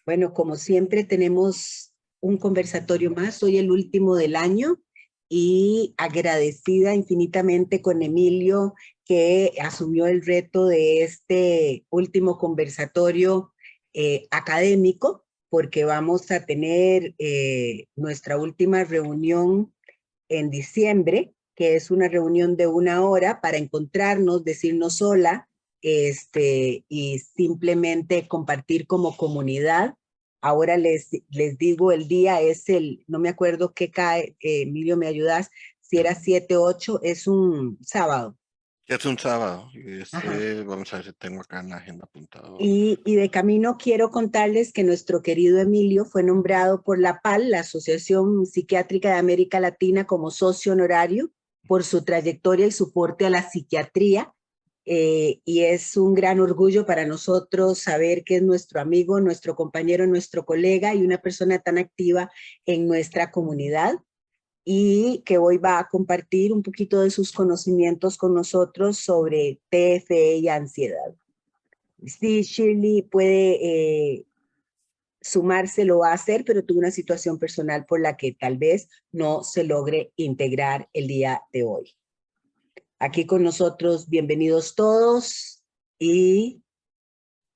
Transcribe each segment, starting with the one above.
Bueno, como siempre tenemos un conversatorio más, hoy el último del año y agradecida infinitamente con Emilio que asumió el reto de este último conversatorio académico, porque vamos a tener nuestra última reunión en diciembre, que es una reunión de 1 hora para encontrarnos, decirnos hola, y simplemente compartir como comunidad. Ahora les digo, el día es no me acuerdo qué cae, Emilio, ¿me ayudas? Si era 7, 8, es un sábado. Es un sábado. Ajá. Vamos a ver si tengo acá en la agenda apuntado. Y de camino quiero contarles que nuestro querido Emilio fue nombrado por la PAL, la Asociación Psiquiátrica de América Latina, como socio honorario por su trayectoria y soporte a la psiquiatría. Y es un gran orgullo para nosotros saber que es nuestro amigo, nuestro compañero, nuestro colega y una persona tan activa en nuestra comunidad y que hoy va a compartir un poquito de sus conocimientos con nosotros sobre TFE y ansiedad. Sí, Shirley puede sumarse, lo va a hacer, pero tuvo una situación personal por la que tal vez no se logre integrar el día de hoy. Aquí con nosotros, bienvenidos todos y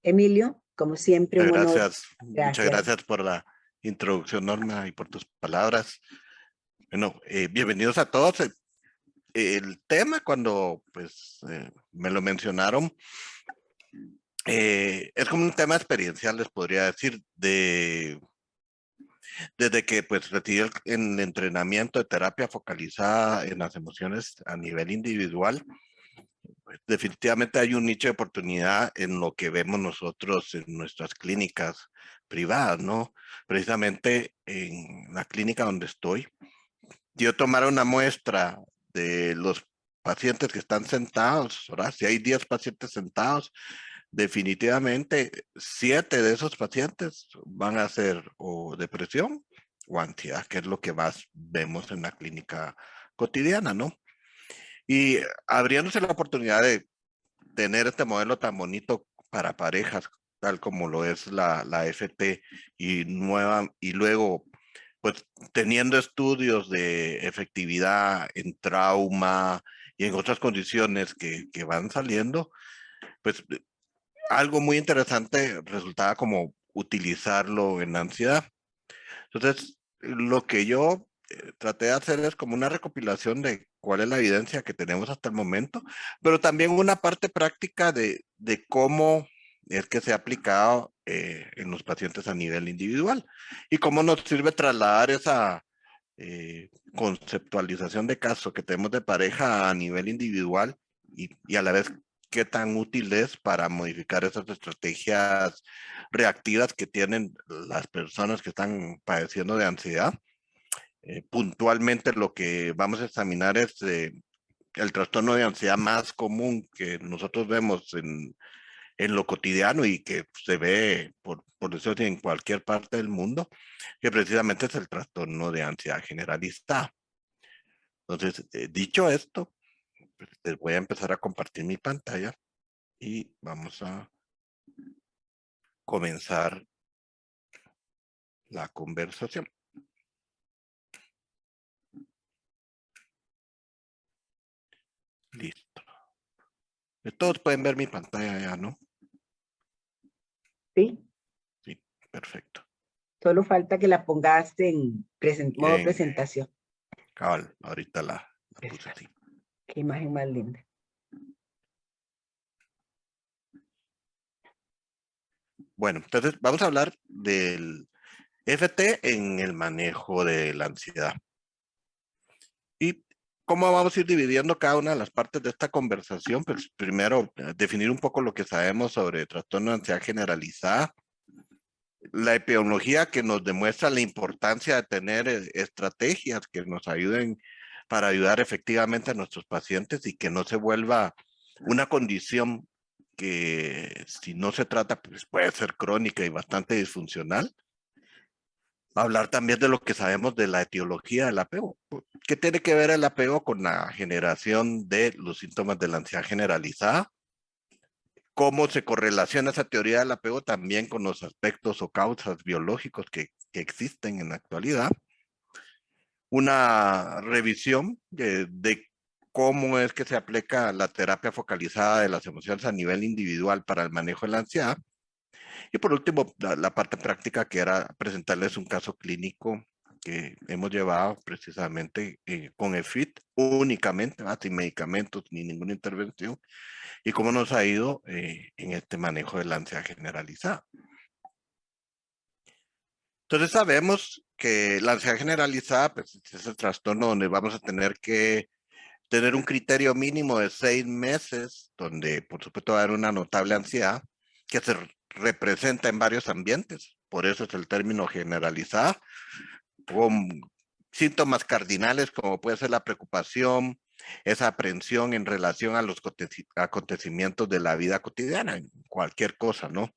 Emilio, como siempre, un honor. Muchas Gracias. gracias por la introducción, Norma, y por tus palabras. Bueno, bienvenidos a todos. El tema, cuando me lo mencionaron, es como un tema experiencial, les podría decir, desde que recibí el entrenamiento de terapia focalizada en las emociones a nivel individual. Definitivamente hay un nicho de oportunidad en lo que vemos nosotros en nuestras clínicas privadas, ¿no? Precisamente en la clínica donde estoy, yo tomar una muestra de los pacientes que están sentados, ¿verdad? Si hay 10 pacientes sentados, definitivamente 7 de esos pacientes van a ser o depresión o ansiedad, que es lo que más vemos en la clínica cotidiana, ¿no? Y abriéndose la oportunidad de tener este modelo tan bonito para parejas, tal como lo es la FT, y luego, pues, teniendo estudios de efectividad en trauma y en otras condiciones que van saliendo, pues algo muy interesante resultaba como utilizarlo en ansiedad. Entonces, lo que yo traté de hacer es como una recopilación de cuál es la evidencia que tenemos hasta el momento, pero también una parte práctica de cómo es que se ha aplicado en los pacientes a nivel individual y cómo nos sirve trasladar esa conceptualización de caso que tenemos de pareja a nivel individual y a la vez qué tan útil es para modificar esas estrategias reactivas que tienen las personas que están padeciendo de ansiedad. Puntualmente lo que vamos a examinar es el trastorno de ansiedad más común que nosotros vemos en lo cotidiano y que se ve, por eso, en cualquier parte del mundo, que precisamente es el trastorno de ansiedad generalizada. Entonces, dicho esto, pues, les voy a empezar a compartir mi pantalla y vamos a comenzar la conversación. Listo. Todos pueden ver mi pantalla ya, ¿no? Sí, Sí, perfecto. solo falta que la pongas en modo presentación. Cabal, ahorita la puse así. Qué imagen más linda. Bueno, entonces vamos a hablar del FT en el manejo de la ansiedad. ¿Y cómo vamos a ir dividiendo cada una de las partes de esta conversación? Pues primero, definir un poco lo que sabemos sobre trastorno de ansiedad generalizada, la epidemiología que nos demuestra la importancia de tener estrategias que nos ayuden para ayudar efectivamente a nuestros pacientes y que no se vuelva una condición que, si no se trata, pues puede ser crónica y bastante disfuncional. Hablar también de lo que sabemos de la etiología del apego. ¿Qué tiene que ver el apego con la generación de los síntomas de la ansiedad generalizada? cómo se correlaciona esa teoría del apego también con los aspectos o causas biológicos que existen en la actualidad. Una revisión de cómo es que se aplica la terapia focalizada de las emociones a nivel individual para el manejo de la ansiedad. Y por último, la parte práctica, que era presentarles un caso clínico que hemos llevado precisamente con EFIT únicamente, sin medicamentos ni ninguna intervención, y cómo nos ha ido en este manejo de la ansiedad generalizada. Entonces sabemos que la ansiedad generalizada pues, es el trastorno donde vamos a tener que tener un criterio mínimo de 6 meses, donde por supuesto va a haber una notable ansiedad que se representa en varios ambientes. Por eso es el término generalizada, con síntomas cardinales como puede ser la preocupación, esa aprensión en relación a los acontecimientos de la vida cotidiana, en cualquier cosa, ¿no?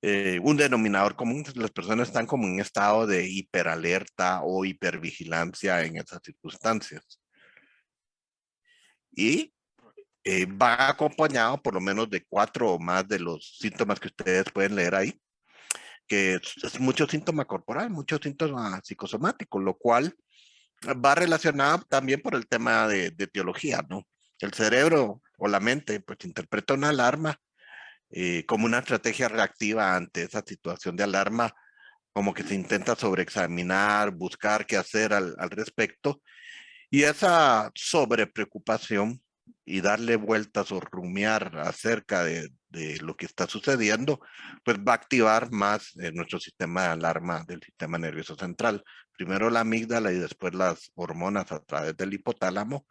Un denominador común, las personas están como en estado de hiperalerta o hipervigilancia en esas circunstancias. Y va acompañado por lo menos de 4 o más de los síntomas que ustedes pueden leer ahí, que es mucho síntoma corporal, muchos síntomas psicosomáticos, lo cual va relacionado también por el tema de teología, ¿no? El cerebro o la mente pues interpreta una alarma como una estrategia reactiva ante esa situación de alarma, como que se intenta sobreexaminar, buscar qué hacer al respecto, y esa sobrepreocupación y darle vueltas o rumiar acerca de lo que está sucediendo, pues va a activar más nuestro sistema de alarma del sistema nervioso central. Primero la amígdala y después las hormonas a través del hipotálamo.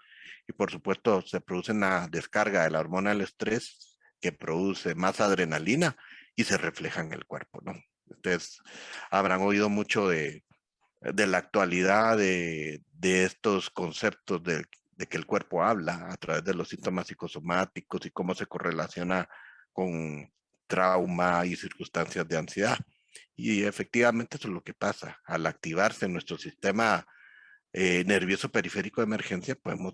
Y por supuesto se produce una descarga de la hormona del estrés que produce más adrenalina y se refleja en el cuerpo, ¿no? Ustedes habrán oído mucho de la actualidad de estos conceptos de que el cuerpo habla a través de los síntomas psicosomáticos y cómo se correlaciona con trauma y circunstancias de ansiedad. Y efectivamente eso es lo que pasa. Al activarse nuestro sistema nervioso periférico de emergencia, podemos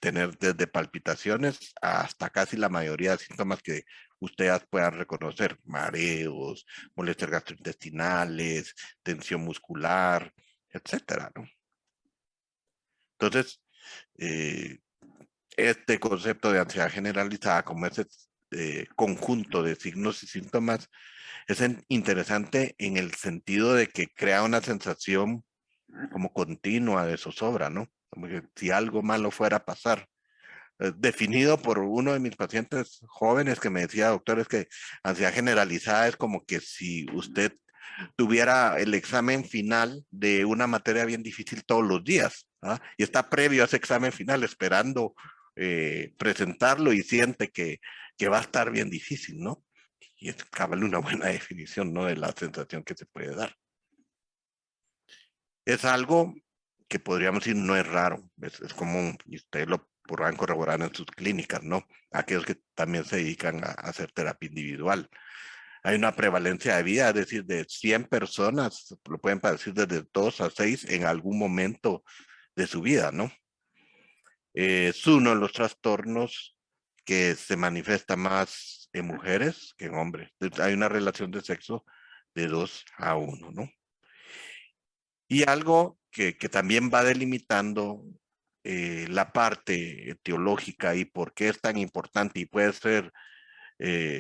tener desde palpitaciones hasta casi la mayoría de síntomas que ustedes puedan reconocer: mareos, molestias gastrointestinales, tensión muscular, etcétera, ¿no? Entonces, eh, este concepto de ansiedad generalizada como ese conjunto de signos y síntomas es interesante en el sentido de que crea una sensación como continua de zozobra, ¿no? Como que si algo malo fuera a pasar. Definido por uno de mis pacientes jóvenes que me decía: doctor, es que ansiedad generalizada es como que si usted tuviera el examen final de una materia bien difícil todos los días, ¿ah? Y está previo a ese examen final esperando presentarlo y siente que va a estar bien difícil, ¿no? Y es cabal una buena definición, ¿no? De la sensación que se puede dar. Es algo que podríamos decir no es raro, es común, y ustedes lo podrán corroborar en sus clínicas, ¿no? Aquellos que también se dedican a hacer terapia individual. Hay una prevalencia de vida, es decir, de 100 personas, lo pueden padecer desde 2 a 6 en algún momento de su vida, ¿no? Es uno de los trastornos que se manifiesta más en mujeres que en hombres. Hay una relación de sexo de 2 a 1, ¿no? Y algo que también va delimitando la parte teológica y por qué es tan importante y puede ser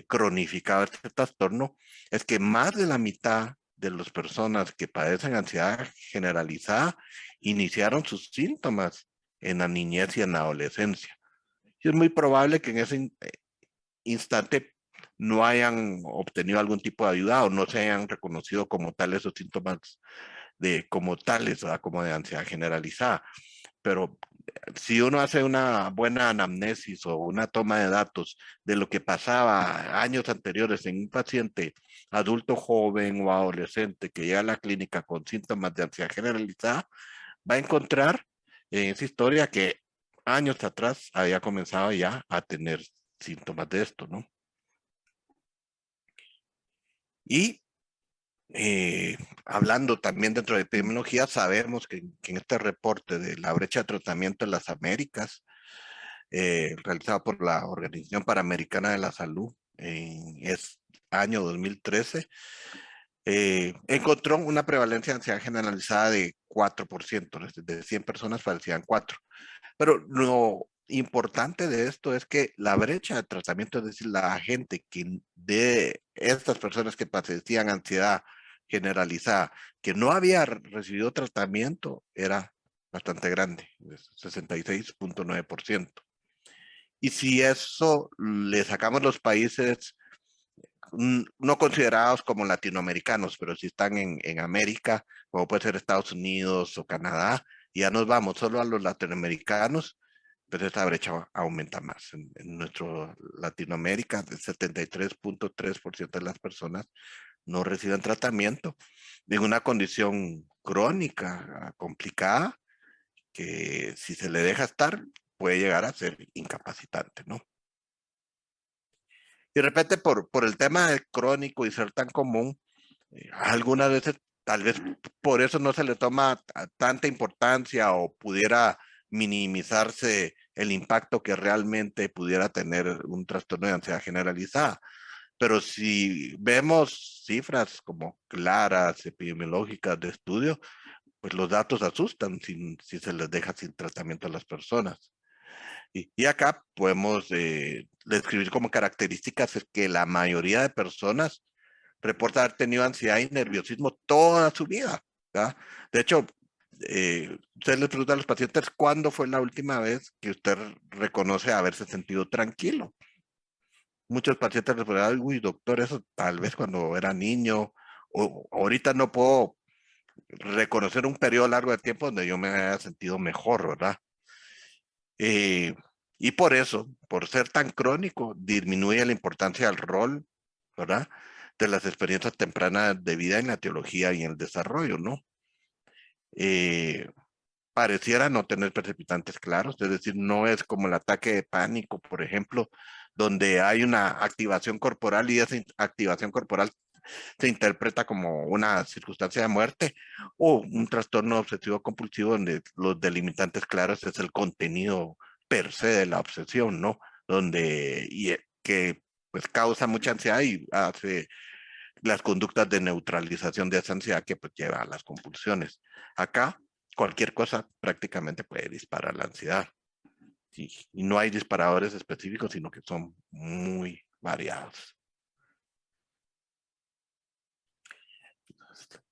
cronificado este trastorno, es que más de la mitad de las personas que padecen ansiedad generalizada iniciaron sus síntomas en la niñez y en la adolescencia. Y es muy probable que en ese instante no hayan obtenido algún tipo de ayuda o no se hayan reconocido como tales esos síntomas como tales, ¿verdad? Como de ansiedad generalizada. Pero si uno hace una buena anamnesis o una toma de datos de lo que pasaba años anteriores en un paciente adulto joven o adolescente que llega a la clínica con síntomas de ansiedad generalizada, va a encontrar en esa historia que años atrás había comenzado ya a tener síntomas de esto, ¿no? Y hablando también dentro de epidemiología, sabemos que en este reporte de la brecha de tratamiento en las Américas, realizado por la Organización Panamericana de la Salud, en este año 2013, encontró una prevalencia de ansiedad generalizada de 4%, de 100 personas parecían 4. Pero lo importante de esto es que la brecha de tratamiento, es decir, la gente que de estas personas que padecían ansiedad generalizada, que no había recibido tratamiento, era bastante grande, 66.9%. Y si eso le sacamos los países no considerados como latinoamericanos, pero si están en América, como puede ser Estados Unidos o Canadá, y ya nos vamos solo a los latinoamericanos, pues esta brecha aumenta más. En nuestro Latinoamérica, el 73.3% de las personas no reciben tratamiento de una condición crónica, complicada, que si se le deja estar, puede llegar a ser incapacitante, ¿no? Y de repente por el tema de crónico y ser tan común, algunas veces tal vez por eso no se le toma tanta importancia o pudiera minimizarse el impacto que realmente pudiera tener un trastorno de ansiedad generalizada. Pero si vemos cifras como claras, epidemiológicas de estudio, pues los datos asustan si se les deja sin tratamiento a las personas. Y acá podemos describir como características es que la mayoría de personas reporta haber tenido ansiedad y nerviosismo toda su vida. ¿verdad? De hecho, usted les pregunta a los pacientes cuándo fue la última vez que usted reconoce haberse sentido tranquilo. Muchos pacientes les preguntan, uy, doctor, eso tal vez cuando era niño, o ahorita no puedo reconocer un periodo largo de tiempo donde yo me haya sentido mejor, ¿verdad? Eh, y por eso, por ser tan crónico, disminuye la importancia del rol, ¿verdad? De las experiencias tempranas de vida en la teología y en el desarrollo, ¿no? Eh, Pareciera no tener precipitantes claros, es decir, no es como el ataque de pánico, por ejemplo, donde hay una activación corporal y esa activación corporal se interpreta como una circunstancia de muerte o un trastorno obsesivo compulsivo donde los delimitantes claros es el contenido per se de la obsesión, ¿no? Donde que pues causa mucha ansiedad y hace las conductas de neutralización de esa ansiedad que pues lleva a las compulsiones. Acá cualquier cosa prácticamente puede disparar la ansiedad. Y no hay disparadores específicos, sino que son muy variados.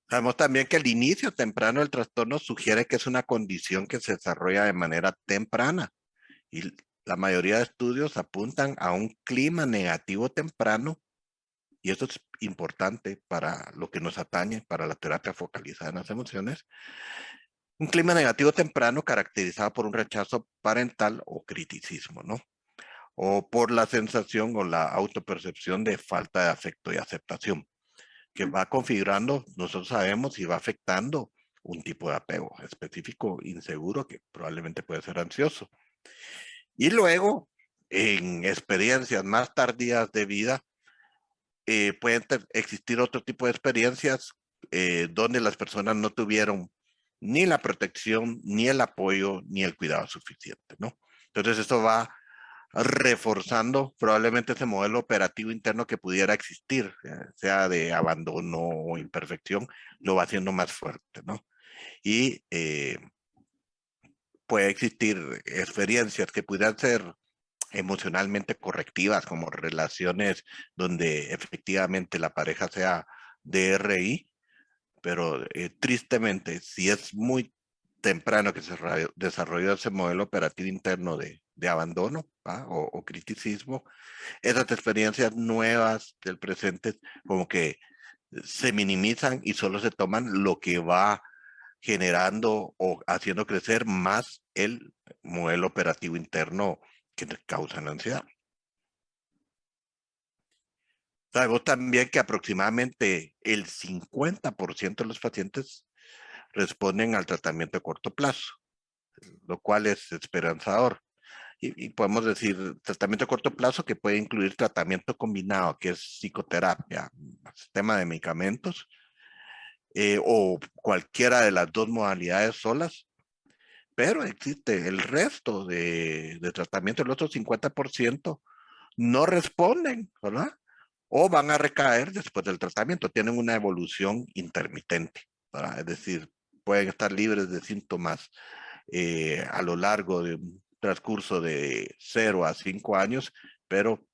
Sabemos también que el inicio temprano del trastorno sugiere que es una condición que se desarrolla de manera temprana y la mayoría de estudios apuntan a un clima negativo temprano y eso es importante para lo que nos atañe, para la terapia focalizada en las emociones. Un clima negativo temprano caracterizado por un rechazo parental o criticismo, ¿no? O por la sensación o la autopercepción de falta de afecto y aceptación que va configurando, nosotros sabemos, y va afectando un tipo de apego específico, inseguro, que probablemente puede ser ansioso. Y luego, en experiencias más tardías de vida, pueden existir otro tipo de experiencias donde las personas no tuvieron ni la protección, ni el apoyo, ni el cuidado suficiente, ¿no? Entonces, esto va reforzando probablemente ese modelo operativo interno que pudiera existir, sea de abandono o imperfección, lo va haciendo más fuerte, ¿no? Y puede existir experiencias que pudieran ser emocionalmente correctivas, como relaciones donde efectivamente la pareja sea DRI, pero tristemente, si es muy temprano que se desarrolló ese modelo operativo interno de abandono o criticismo, esas experiencias nuevas del presente como que se minimizan y solo se toman lo que va generando o haciendo crecer más el modelo operativo interno que causa la ansiedad. Sabemos también que aproximadamente el 50% de los pacientes responden al tratamiento a corto plazo, lo cual es esperanzador. Y podemos decir tratamiento a corto plazo que puede incluir tratamiento combinado, que es psicoterapia, sistema de medicamentos, o cualquiera de las dos modalidades solas, pero existe el resto de tratamiento, el otro 50%, no responden, ¿verdad? O van a recaer después del tratamiento, tienen una evolución intermitente, ¿verdad? Es decir, pueden estar libres de síntomas a lo largo de un transcurso de 0 a 5 años, pero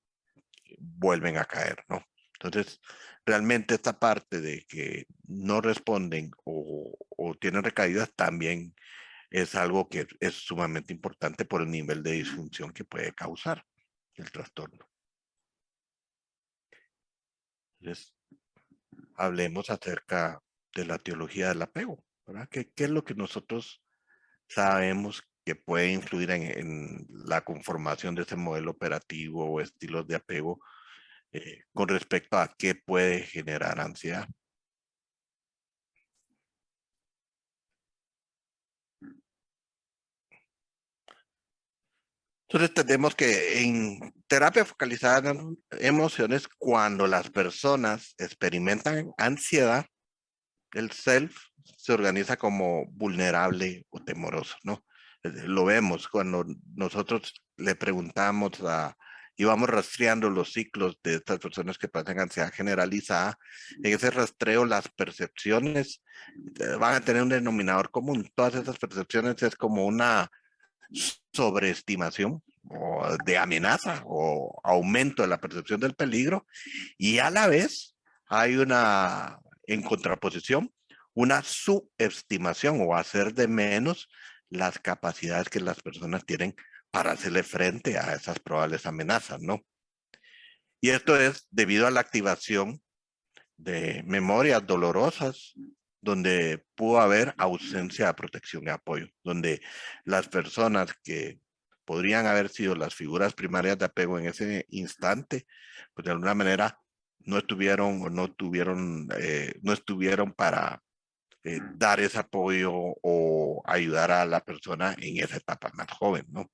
vuelven a caer, ¿no? Entonces, realmente esta parte de que no responden o tienen recaídas también es algo que es sumamente importante por el nivel de disfunción que puede causar el trastorno. Entonces, hablemos acerca de la teología del apego, ¿verdad? ¿Qué es lo que nosotros sabemos que puede influir en la conformación de ese modelo operativo o estilos de apego con respecto a qué puede generar ansiedad? Entonces tenemos que en terapia focalizada en emociones, cuando las personas experimentan ansiedad, el self se organiza como vulnerable o temoroso, ¿no? Lo vemos cuando nosotros le preguntamos y vamos rastreando los ciclos de estas personas que pasan ansiedad generalizada. En ese rastreo, las percepciones van a tener un denominador común. Todas esas percepciones es como una sobreestimación o de amenaza o aumento de la percepción del peligro, y a la vez hay una, en contraposición, una subestimación o hacer de menos las capacidades que las personas tienen para hacerle frente a esas probables amenazas, ¿no? Y esto es debido a la activación de memorias dolorosas donde pudo haber ausencia de protección y apoyo, donde las personas que podrían haber sido las figuras primarias de apego en ese instante, pues de alguna manera no estuvieron o no estuvieron para dar ese apoyo o ayudar a la persona en esa etapa más joven, ¿no?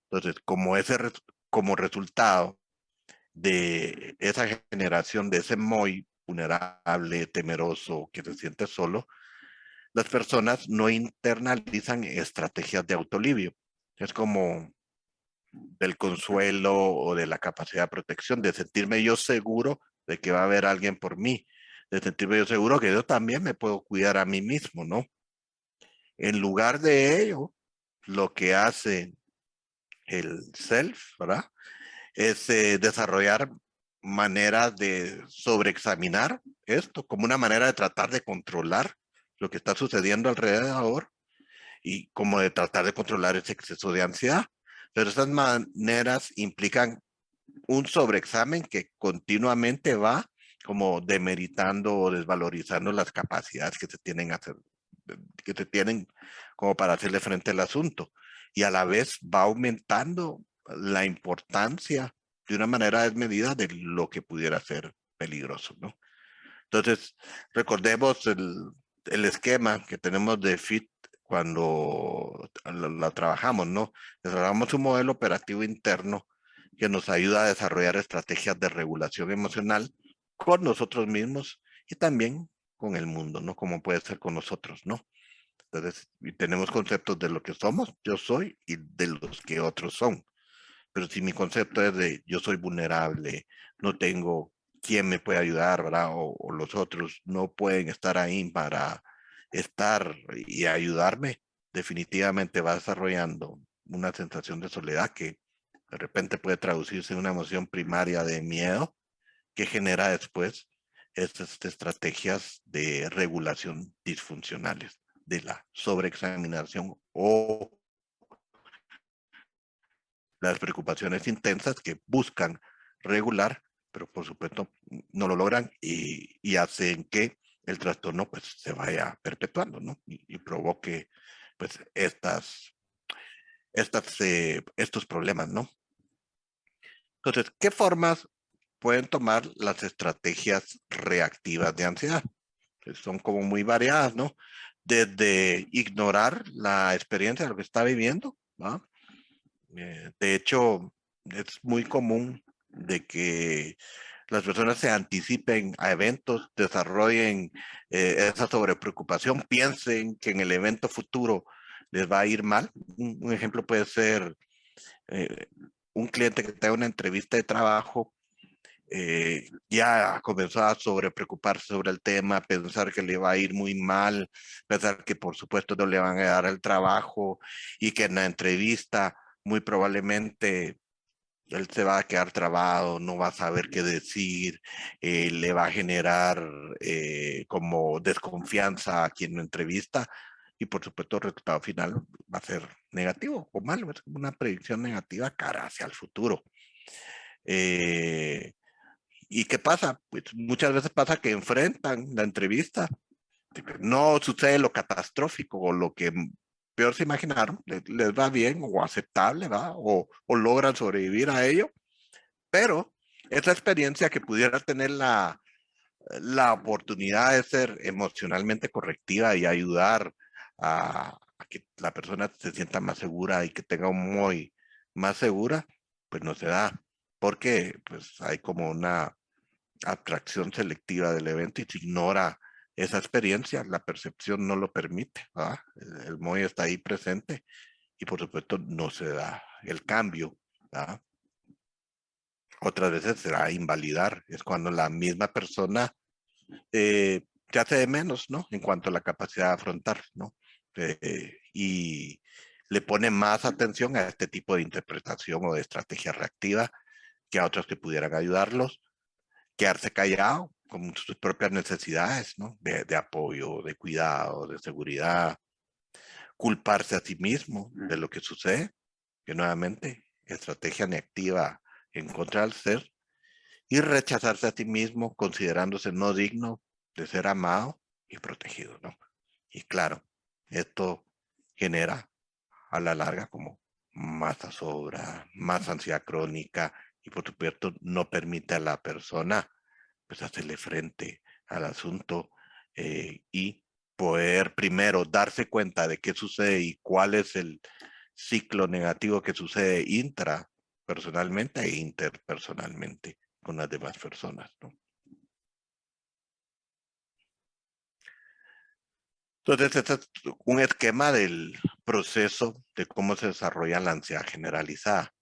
Entonces, como resultado de esa generación, de ese muy vulnerable, temeroso, que se siente solo, las personas no internalizan estrategias de autolivio. Es como del consuelo o de la capacidad de protección, de sentirme yo seguro de que va a haber alguien por mí, de sentirme yo seguro que yo también me puedo cuidar a mí mismo, ¿no? En lugar de ello, lo que hace el self, ¿verdad? Es desarrollar maneras de sobreexaminar esto como una manera de tratar de controlar lo que está sucediendo alrededor y como de tratar de controlar ese exceso de ansiedad. Pero esas maneras implican un sobreexamen que continuamente va como demeritando o desvalorizando las capacidades que se tienen que se tienen como para hacerle frente al asunto, y a la vez va aumentando la importancia de una manera desmedida de lo que pudiera ser peligroso, ¿no? Entonces, recordemos el esquema que tenemos de FIT cuando la trabajamos, ¿no? Desarrollamos un modelo operativo interno que nos ayuda a desarrollar estrategias de regulación emocional con nosotros mismos y también con el mundo, ¿no? Como puede ser con nosotros, ¿no? Entonces, y tenemos conceptos de lo que somos, yo soy, y de los que otros son. Pero si mi concepto es de yo soy vulnerable, no tengo quien me puede ayudar, ¿verdad? O los otros no pueden estar ahí para estar y ayudarme, definitivamente va desarrollando una sensación de soledad que de repente puede traducirse en una emoción primaria de miedo que genera después estas estrategias de regulación disfuncionales de la sobreexaminación o las preocupaciones intensas que buscan regular, pero por supuesto no lo logran y hacen que el trastorno pues se vaya perpetuando, ¿no? Y provoque pues estos problemas, ¿no? Entonces, ¿qué formas pueden tomar las estrategias reactivas de ansiedad? Pues son como muy variadas, ¿no? Desde ignorar la experiencia de lo que está viviendo, ¿no? De hecho, es muy común de que las personas se anticipen a eventos, desarrollen esa sobrepreocupación, piensen que en el evento futuro les va a ir mal. Un ejemplo puede ser, eh, un cliente que tenga una entrevista de trabajo ya comenzó a preocuparse sobre el tema, pensar que le va a ir muy mal, pensar que por supuesto no le van a dar el trabajo y que en la entrevista muy probablemente él se va a quedar trabado, no va a saber qué decir, le va a generar como desconfianza a quien lo entrevista y por supuesto el resultado final va a ser negativo o malo, es como una predicción negativa cara hacia el futuro. ¿Y qué pasa? Pues muchas veces pasa que enfrentan la entrevista, no sucede lo catastrófico o lo que peor se imaginaron, les va bien o aceptable, ¿va? O logran sobrevivir a ello, pero esa experiencia que pudiera tener la oportunidad de ser emocionalmente correctiva y ayudar a que la persona se sienta más segura y que tenga un muy más segura, pues no se da, porque pues hay como una atracción selectiva del evento y se ignora esa experiencia, la percepción no lo permite, ¿verdad? El MOI está ahí presente y por supuesto no se da el cambio, ¿verdad? Otras veces será invalidar, es cuando la misma persona se hace de menos, ¿no? En cuanto a la capacidad de afrontar, ¿no? Y le pone más atención a este tipo de interpretación o de estrategia reactiva que a otros que pudieran ayudarlos, quedarse callado con sus propias necesidades, ¿no? De apoyo, de cuidado, de seguridad, culparse a sí mismo de lo que sucede, que nuevamente, estrategia reactiva en contra del ser, y rechazarse a sí mismo considerándose no digno de ser amado y protegido, ¿no? Y claro, esto genera a la larga como más zozobra, más ansiedad crónica y por supuesto no permite a la persona pues hacerle frente al asunto y poder primero darse cuenta de qué sucede y cuál es el ciclo negativo que sucede intrapersonalmente e interpersonalmente con las demás personas, ¿no? Entonces, este es un esquema del proceso de cómo se desarrolla la ansiedad generalizada.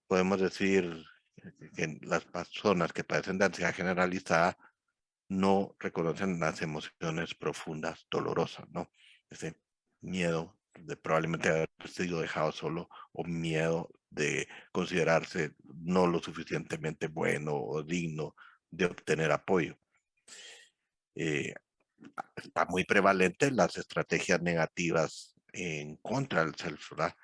Podemos decir que las personas que padecen de ansiedad generalizada no reconocen las emociones profundas, dolorosas, ¿no? Ese miedo de probablemente haber sido dejado solo o miedo de considerarse no lo suficientemente bueno o digno de obtener apoyo. Está muy prevalente las estrategias negativas en contra del self, ¿verdad?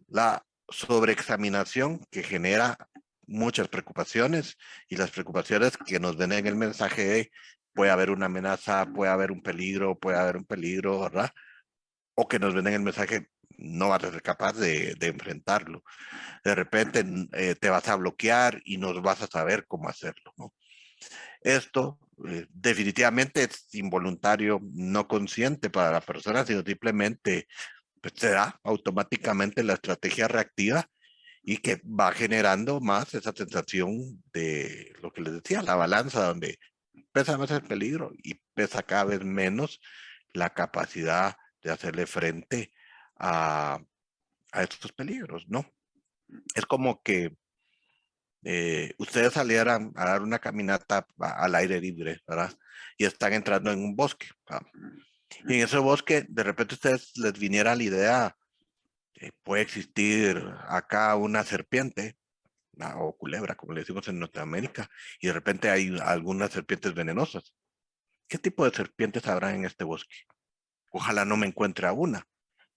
La sobreexaminación que genera muchas preocupaciones y las preocupaciones que nos ven en el mensaje de puede haber una amenaza, puede haber un peligro, ¿verdad? O que nos ven en el mensaje no vas a ser capaz de enfrentarlo. De repente te vas a bloquear y no vas a saber cómo hacerlo, ¿no? Esto definitivamente es involuntario, no consciente para la persona, sino simplemente pues, se da automáticamente la estrategia reactiva y que va generando más esa sensación de lo que les decía, la balanza, donde pesa más el peligro y pesa cada vez menos la capacidad de hacerle frente a, a estos peligros, ¿no? Es como que ustedes salieran a dar una caminata al aire libre, ¿verdad? Y están entrando en un bosque, ¿verdad? Y en ese bosque, de repente ustedes les viniera la idea, puede existir acá una serpiente, o culebra, como le decimos en Norteamérica, y de repente hay algunas serpientes venenosas. ¿Qué tipo de serpientes habrá en este bosque? Ojalá no me encuentre a una.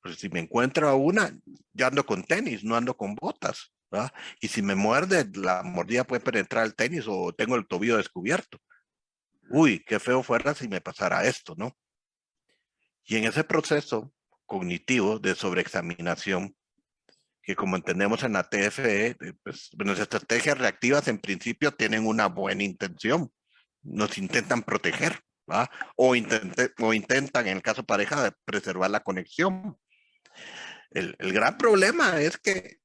Pues si me encuentro a una, yo ando con tenis, no ando con botas, ¿verdad? Y si me muerde, la mordida puede penetrar el tenis o tengo el tobillo descubierto. Uy, qué feo fuera si me pasara esto, ¿no? Y en ese proceso cognitivo de sobreexaminación, que como entendemos en la TFE, pues, las estrategias reactivas en principio tienen una buena intención, nos intentan proteger, ¿va? O intentan, en el caso pareja, de preservar la conexión. El gran problema es que,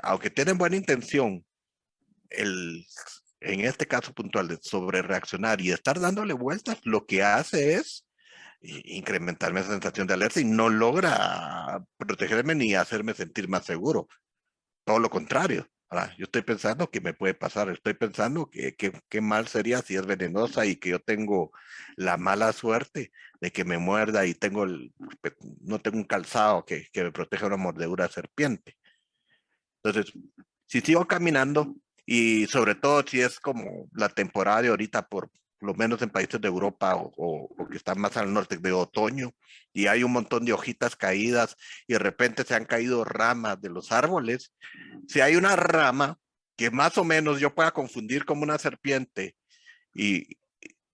aunque tienen buena intención, en este caso puntual de sobre reaccionar y estar dándole vueltas, lo que hace es incrementar mi sensación de alerta y no logra protegerme ni hacerme sentir más seguro. todo lo contrario. ¿Verdad? Yo estoy pensando que me puede pasar, estoy pensando que mal sería si es venenosa y que yo tengo la mala suerte de que me muerda y no tengo un calzado que me proteja de una mordedura de serpiente. Entonces, si sigo caminando y sobre todo si es como la temporada de ahorita, por lo menos en países de Europa o que están más al norte de otoño, y hay un montón de hojitas caídas y de repente se han caído ramas de los árboles, si hay una rama que más o menos yo pueda confundir como una serpiente y,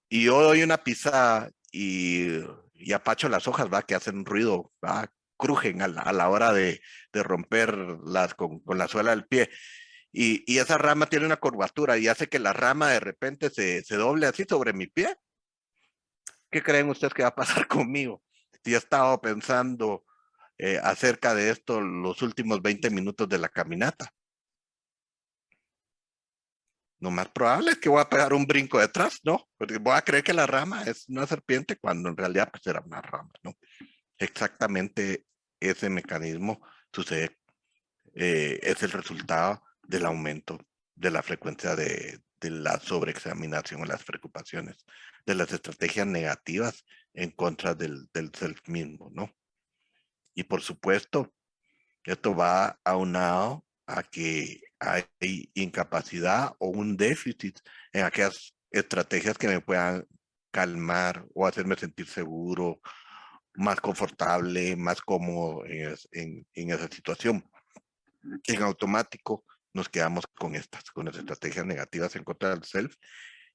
y yo doy una pisada y apacho las hojas, va, que hacen ruido, va, crujen a la hora de romperlas con la suela del pie. Y esa rama tiene una curvatura y hace que la rama de repente se doble así sobre mi pie. ¿Qué creen ustedes que va a pasar conmigo? Si he estado pensando acerca de esto los últimos 20 minutos de la caminata. Lo más probable es que voy a pegar un brinco detrás, ¿no? Porque voy a creer que la rama es una serpiente cuando en realidad pues era una rama, ¿no? Exactamente ese mecanismo sucede, es el resultado del aumento de la frecuencia de la sobreexaminación o las preocupaciones, de las estrategias negativas en contra del self mismo, ¿no? Y por supuesto, esto va aunado a que hay incapacidad o un déficit en aquellas estrategias que me puedan calmar o hacerme sentir seguro, más confortable, más cómodo en esa situación. En automático nos quedamos con las estrategias negativas en contra del self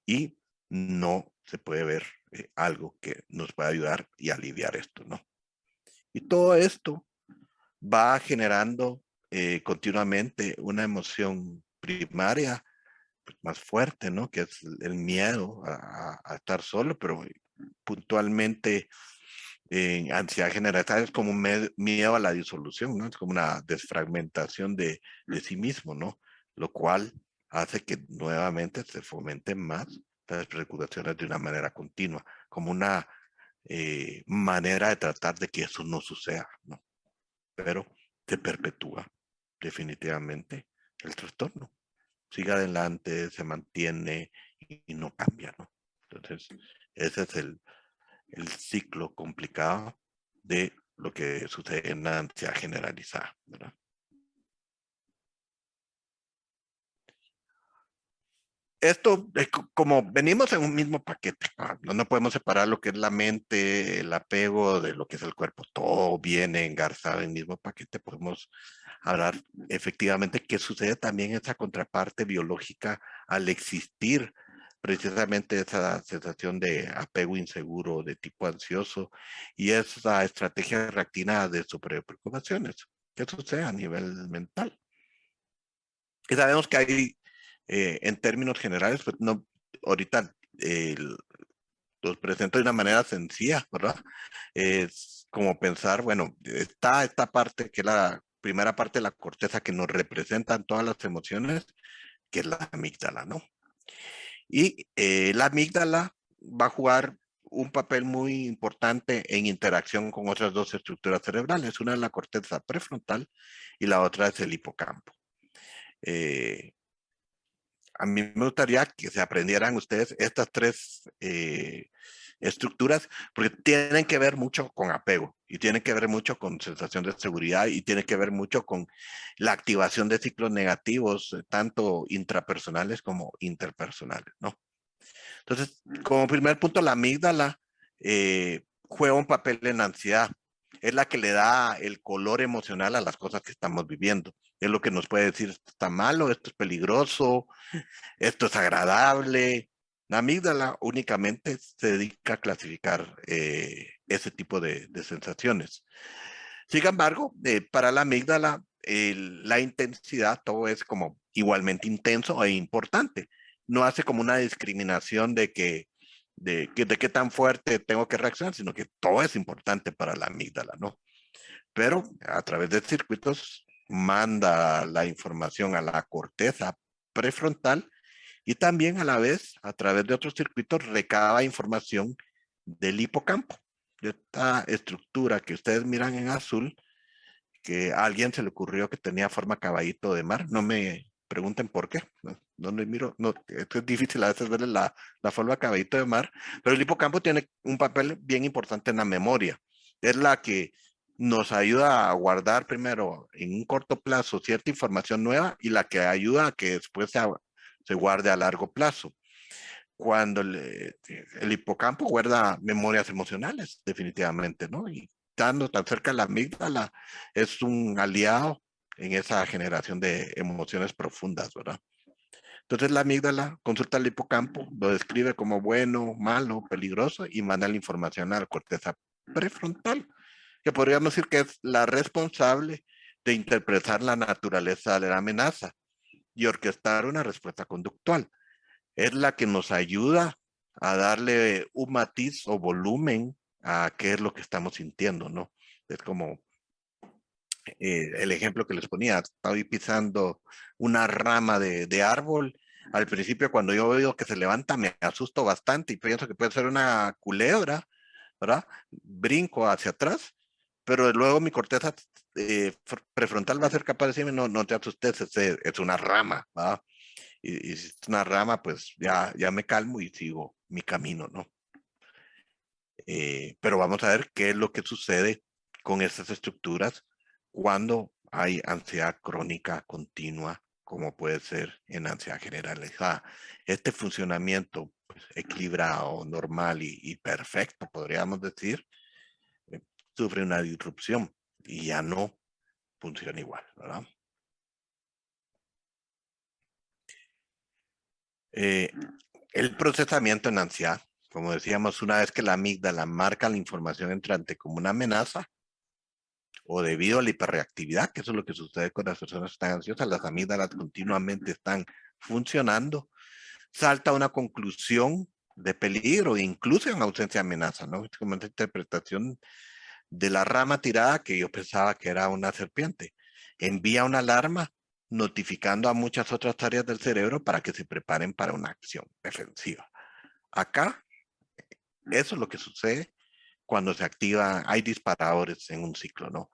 y no se puede ver algo que nos pueda ayudar y aliviar esto, ¿no? Y todo esto va generando continuamente una emoción primaria pues, más fuerte, ¿no? Que es el miedo a estar solo, pero puntualmente en ansiedad generalizada es como un miedo a la disolución, ¿no? Es como una desfragmentación de sí mismo, ¿no? Lo cual hace que nuevamente se fomenten más las preocupaciones de una manera continua, como una manera de tratar de que eso no suceda, ¿no? Pero se perpetúa definitivamente el trastorno. Sigue adelante, se mantiene y no cambia, ¿no? Entonces, ese es el ciclo complicado de lo que sucede en la ansiedad generalizada, ¿verdad? Esto, como venimos en un mismo paquete, no podemos separar lo que es la mente, el apego de lo que es el cuerpo, todo viene engarzado en el mismo paquete, podemos hablar efectivamente qué sucede también esa contraparte biológica al existir precisamente esa sensación de apego inseguro, de tipo ansioso, y esa estrategia reactiva de sobrepreocupaciones. ¿Qué sucede a nivel mental? Y sabemos que hay, en términos generales, pues no, ahorita los presento de una manera sencilla, ¿verdad? Es como pensar, bueno, está esta parte que es la primera parte de la corteza que nos representan todas las emociones, que es la amígdala, ¿no? Y la amígdala va a jugar un papel muy importante en interacción con otras dos estructuras cerebrales. Una es la corteza prefrontal y la otra es el hipocampo. Eh, a mí me gustaría que se aprendieran ustedes estas tres estructuras, porque tienen que ver mucho con apego y tienen que ver mucho con sensación de seguridad y tienen que ver mucho con la activación de ciclos negativos, tanto intrapersonales como interpersonales, ¿no? Entonces, como primer punto, la amígdala juega un papel en la ansiedad. Es la que le da el color emocional a las cosas que estamos viviendo. Es lo que nos puede decir, esto está malo, esto es peligroso, esto es agradable. La amígdala únicamente se dedica a clasificar ese tipo de sensaciones. Sin embargo, para la amígdala, la intensidad, todo es como igualmente intenso e importante. No hace como una discriminación de qué tan fuerte tengo que reaccionar, sino que todo es importante para la amígdala, ¿no? Pero a través de circuitos manda la información a la corteza prefrontal y también a la vez, a través de otros circuitos, recaba información del hipocampo, de esta estructura que ustedes miran en azul, que a alguien se le ocurrió que tenía forma caballito de mar. No me pregunten por qué. No le miro. No, esto es difícil a veces verle la forma caballito de mar. Pero el hipocampo tiene un papel bien importante en la memoria. Es la que nos ayuda a guardar primero en un corto plazo cierta información nueva y la que ayuda a que después se guarde a largo plazo. Cuando el hipocampo guarda memorias emocionales, definitivamente, ¿no? Y estando tan cerca de la amígdala, es un aliado en esa generación de emociones profundas, ¿verdad? Entonces la amígdala consulta al hipocampo, lo describe como bueno, malo, peligroso y manda la información a la corteza prefrontal, que podríamos decir que es la responsable de interpretar la naturaleza de la amenaza y orquestar una respuesta conductual. Es la que nos ayuda a darle un matiz o volumen a qué es lo que estamos sintiendo, ¿no? Es como el ejemplo que les ponía, estaba pisando una rama de árbol. Al principio, cuando yo veo que se levanta, me asusto bastante y pienso que puede ser una culebra, ¿verdad? Brinco hacia atrás, pero luego mi corteza prefrontal va a ser capaz de decirme, no, no te asustes, es una rama, ¿verdad? Y si es una rama, pues ya me calmo y sigo mi camino, ¿no? Pero vamos a ver qué es lo que sucede con estas estructuras cuando hay ansiedad crónica continua, como puede ser en ansiedad generalizada. Este funcionamiento pues, equilibrado, normal y perfecto, podríamos decir, eh, sufre una disrupción y ya no funciona igual, ¿verdad? Eh, el procesamiento en ansiedad, como decíamos, una vez que la amígdala marca la información entrante como una amenaza o debido a la hiperreactividad, que eso es lo que sucede con las personas que están ansiosas, las amígdalas continuamente están funcionando, salta una conclusión de peligro, incluso en ausencia de amenaza, ¿no? Es como una interpretación de la rama tirada que yo pensaba que era una serpiente. Envía una alarma notificando a muchas otras áreas del cerebro para que se preparen para una acción defensiva. Acá, eso es lo que sucede cuando se activa, hay disparadores en un ciclo, ¿no?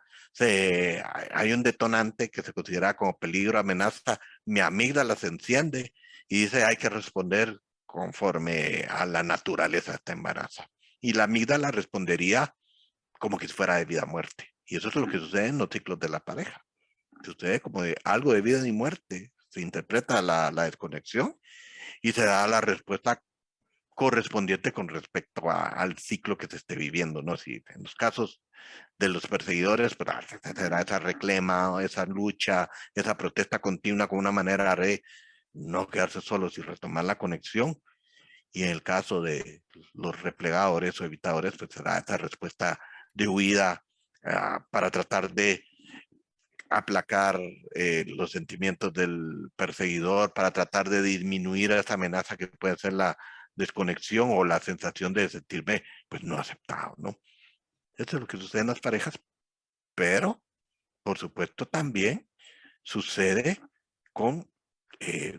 Hay un detonante que se considera como peligro, amenaza, mi amígdala se enciende y dice hay que responder conforme a la naturaleza de esta embarazo. Y la amígdala respondería como que fuera de vida o muerte. Y eso es lo que sucede en los ciclos de la pareja. Sucede como de algo de vida y muerte. Se interpreta la desconexión y se da la respuesta correspondiente con respecto al ciclo que se esté viviendo, ¿no? Si en los casos de los perseguidores, pues será esa reclama, esa lucha, esa protesta continua como una manera de no quedarse solos y retomar la conexión. Y en el caso de los replegadores o evitadores, pues será esa respuesta de huida para tratar de aplacar los sentimientos del perseguidor, para tratar de disminuir esa amenaza que puede ser la desconexión o la sensación de sentirme pues no aceptado, ¿no? Eso es lo que sucede en las parejas, pero por supuesto también sucede con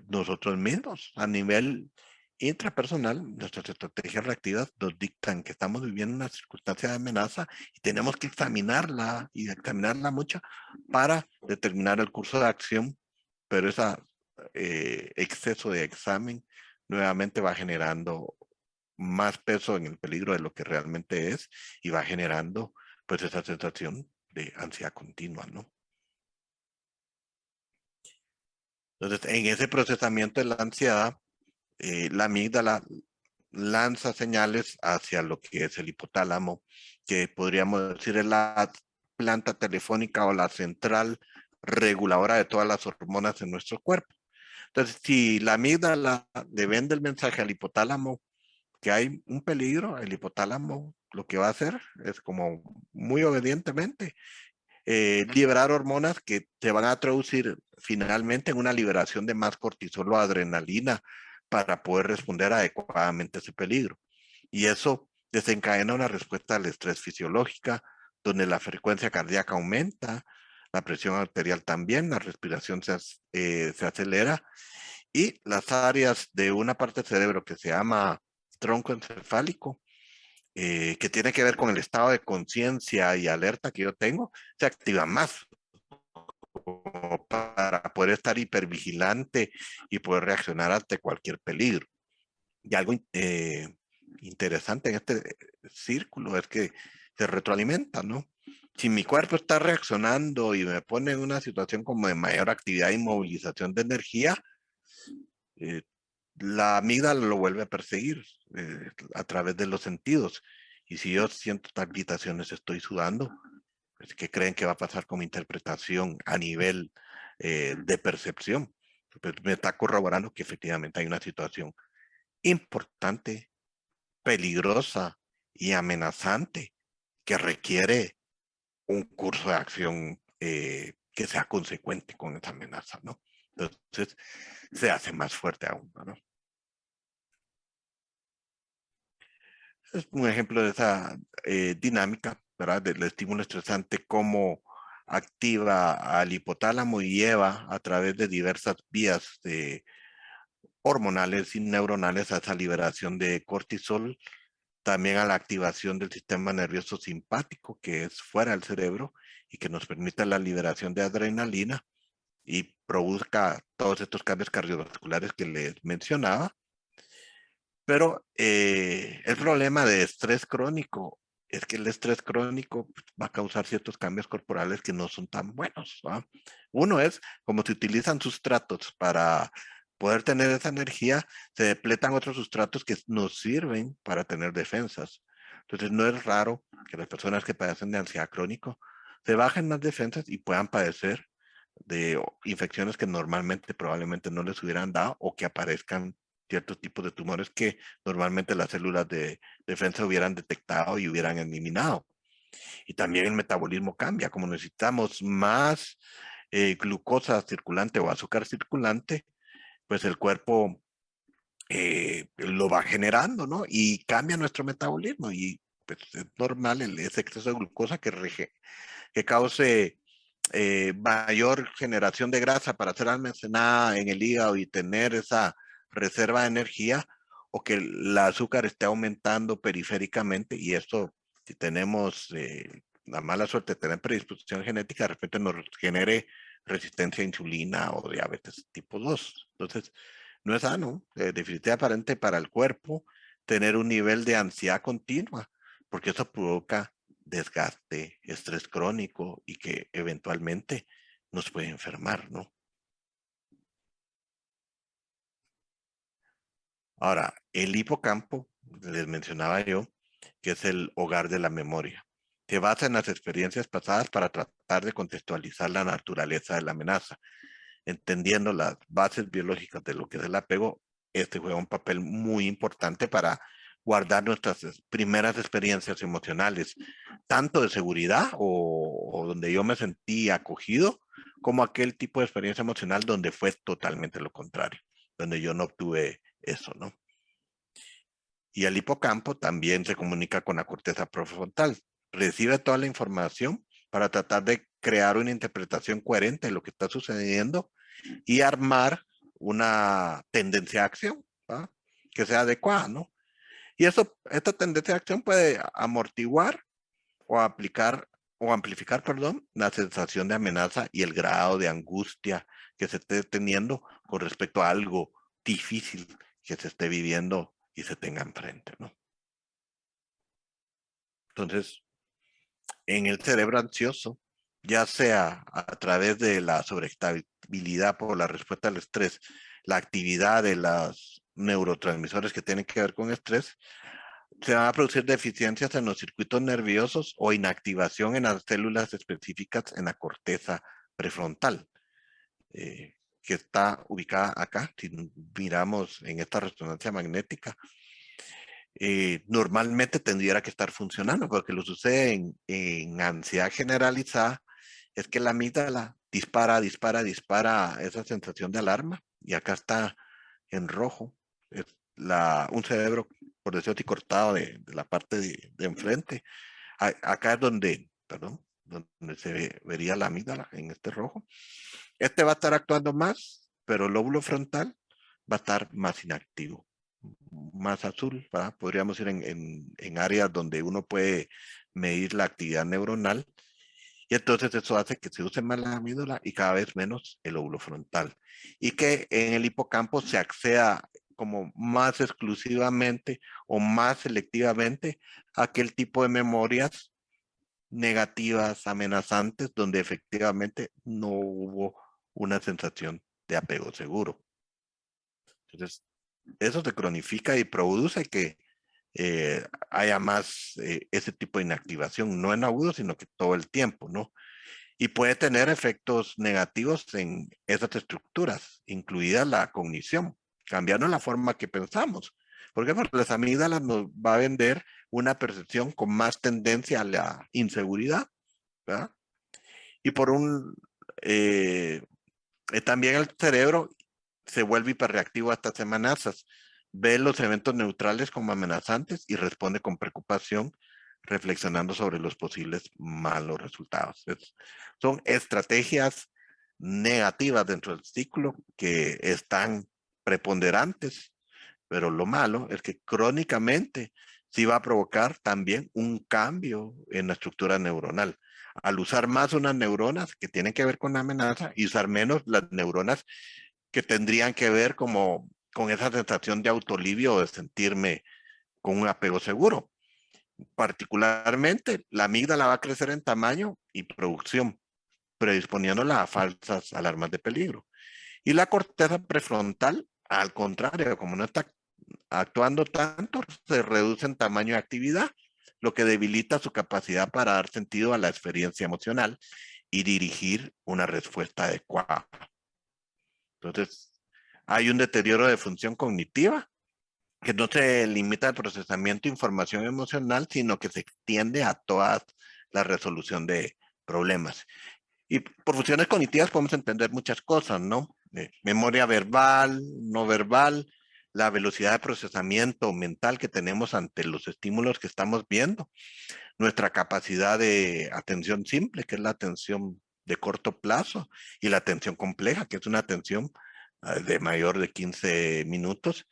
nosotros mismos a nivel intrapersonal. Nuestras estrategias reactivas nos dictan que estamos viviendo una circunstancia de amenaza y tenemos que examinarla y examinarla mucho para determinar el curso de acción, pero ese exceso de examen nuevamente va generando más peso en el peligro de lo que realmente es y va generando pues esa sensación de ansiedad continua, ¿no? Entonces, en ese procesamiento de la ansiedad, la amígdala lanza señales hacia lo que es el hipotálamo, que podríamos decir es la planta telefónica o la central reguladora de todas las hormonas en nuestro cuerpo. Entonces, si la amígdala le vende el mensaje al hipotálamo que hay un peligro, el hipotálamo lo que va a hacer es como muy obedientemente liberar hormonas que se van a traducir finalmente en una liberación de más cortisol o adrenalina para poder responder adecuadamente a ese peligro. Y eso desencadena una respuesta al estrés fisiológica, donde la frecuencia cardíaca aumenta, la presión arterial también, la respiración se acelera y las áreas de una parte del cerebro que se llama tronco encefálico que tiene que ver con el estado de conciencia y alerta que yo tengo, se activa más. como para poder estar hipervigilante y poder reaccionar ante cualquier peligro. Y algo interesante en este círculo es que se retroalimenta, ¿no? Si mi cuerpo está reaccionando y me pone en una situación como de mayor actividad y movilización de energía, eh, la amígdala lo vuelve a perseguir a través de los sentidos. Y si yo siento palpitaciones, estoy sudando, pues, ¿qué creen que va a pasar con mi interpretación a nivel de percepción? Pues me está corroborando que efectivamente hay una situación importante, peligrosa y amenazante que requiere un curso de acción que sea consecuente con esa amenaza, ¿no? Entonces se hace más fuerte aún, ¿no? Es un ejemplo de esa dinámica, ¿verdad? Del estímulo estresante, cómo activa al hipotálamo y lleva a través de diversas vías hormonales y neuronales a esa liberación de cortisol, también a la activación del sistema nervioso simpático, que es fuera del cerebro y que nos permite la liberación de adrenalina y produzca todos estos cambios cardiovasculares que les mencionaba. Pero el problema de estrés crónico es que el estrés crónico va a causar ciertos cambios corporales que no son tan buenos, ¿va? Uno es, como se utilizan sustratos para poder tener esa energía, se depletan otros sustratos que nos sirven para tener defensas. Entonces no es raro que las personas que padecen de ansiedad crónico se bajen las defensas y puedan padecer de infecciones que normalmente probablemente no les hubieran dado o que aparezcan ciertos tipos de tumores que normalmente las células de defensa hubieran detectado y hubieran eliminado. Y también el metabolismo cambia, como necesitamos más glucosa circulante o azúcar circulante, pues el cuerpo lo va generando, ¿no? Y cambia nuestro metabolismo y pues es normal ese exceso de glucosa que cause mayor generación de grasa para ser almacenada en el hígado y tener esa reserva de energía, o que el azúcar esté aumentando periféricamente, y esto, si tenemos la mala suerte de tener predisposición genética, de repente nos genere resistencia a insulina o diabetes tipo 2. Entonces, no es sano, definitivamente aparente para el cuerpo, tener un nivel de ansiedad continua, porque eso provoca desgaste, estrés crónico y que eventualmente nos puede enfermar, ¿no? Ahora, el hipocampo, les mencionaba yo, que es el hogar de la memoria. Se basa en las experiencias pasadas para tratar de contextualizar la naturaleza de la amenaza. Entendiendo las bases biológicas de lo que es el apego, este juega un papel muy importante para guardar nuestras primeras experiencias emocionales, tanto de seguridad o donde yo me sentí acogido, como aquel tipo de experiencia emocional donde fue totalmente lo contrario, donde yo no obtuve eso, ¿no? Y el hipocampo también se comunica con la corteza prefrontal. Recibe toda la información para tratar de crear una interpretación coherente de lo que está sucediendo y armar una tendencia de acción, ¿va? Que sea adecuada, ¿no? Y eso, esta tendencia de acción puede amortiguar o aplicar o amplificar, perdón, la sensación de amenaza y el grado de angustia que se esté teniendo con respecto a algo difícil que se esté viviendo y se tenga enfrente, ¿no? Entonces, en el cerebro ansioso, ya sea a través de la sobreestabilidad por la respuesta al estrés, la actividad de los neurotransmisores que tienen que ver con estrés, se van a producir deficiencias en los circuitos nerviosos o inactivación en las células específicas en la corteza prefrontal, que está ubicada acá. Si miramos en esta resonancia magnética, normalmente tendría que estar funcionando, porque lo sucede en ansiedad generalizada es que la amígdala dispara esa sensación de alarma, y acá está en rojo. Es un cerebro, por decirlo así, cortado de la parte de enfrente. Acá es donde, perdón, donde vería la amígdala en este rojo. Este va a estar actuando más, pero el lóbulo frontal va a estar más inactivo, más azul, ¿verdad? Podríamos ir en áreas donde uno puede medir la actividad neuronal, Y entonces eso hace que se use más la amígdala y cada vez menos el lóbulo frontal. Y que en el hipocampo se acceda como más exclusivamente o más selectivamente a aquel tipo de memorias negativas, amenazantes, donde efectivamente no hubo una sensación de apego seguro. Entonces, eso se cronifica y produce que haya más ese tipo de inactivación, no en agudo, sino que todo el tiempo, ¿no? Y puede tener efectos negativos en esas estructuras, incluida la cognición, cambiando la forma que pensamos. Porque las amígdalas nos va a vender una percepción con más tendencia a la inseguridad, ¿verdad? Y por un, también el cerebro se vuelve hiperreactivo a estas amenazas, ve los eventos neutrales como amenazantes y responde con preocupación, reflexionando sobre los posibles malos resultados. Son estrategias negativas dentro del ciclo que están preponderantes, pero lo malo es que crónicamente sí va a provocar también un cambio en la estructura neuronal. Al usar más unas neuronas que tienen que ver con la amenaza y usar menos las neuronas que tendrían que ver como con esa sensación de autolivio o de sentirme con un apego seguro. Particularmente, la amígdala va a crecer en tamaño y producción, predisponiéndola a falsas alarmas de peligro. Y la corteza prefrontal, al contrario, como no está actuando tanto, se reduce en tamaño y actividad, lo que debilita su capacidad para dar sentido a la experiencia emocional y dirigir una respuesta adecuada. Entonces, hay un deterioro de función cognitiva que no se limita al procesamiento de información emocional, sino que se extiende a toda la resolución de problemas. Y por funciones cognitivas podemos entender muchas cosas, ¿no? Memoria verbal, no verbal, la velocidad de procesamiento mental que tenemos ante los estímulos que estamos viendo, nuestra capacidad de atención simple, que es la atención de corto plazo, y la atención compleja, que es una atención de mayor de 15 minutos,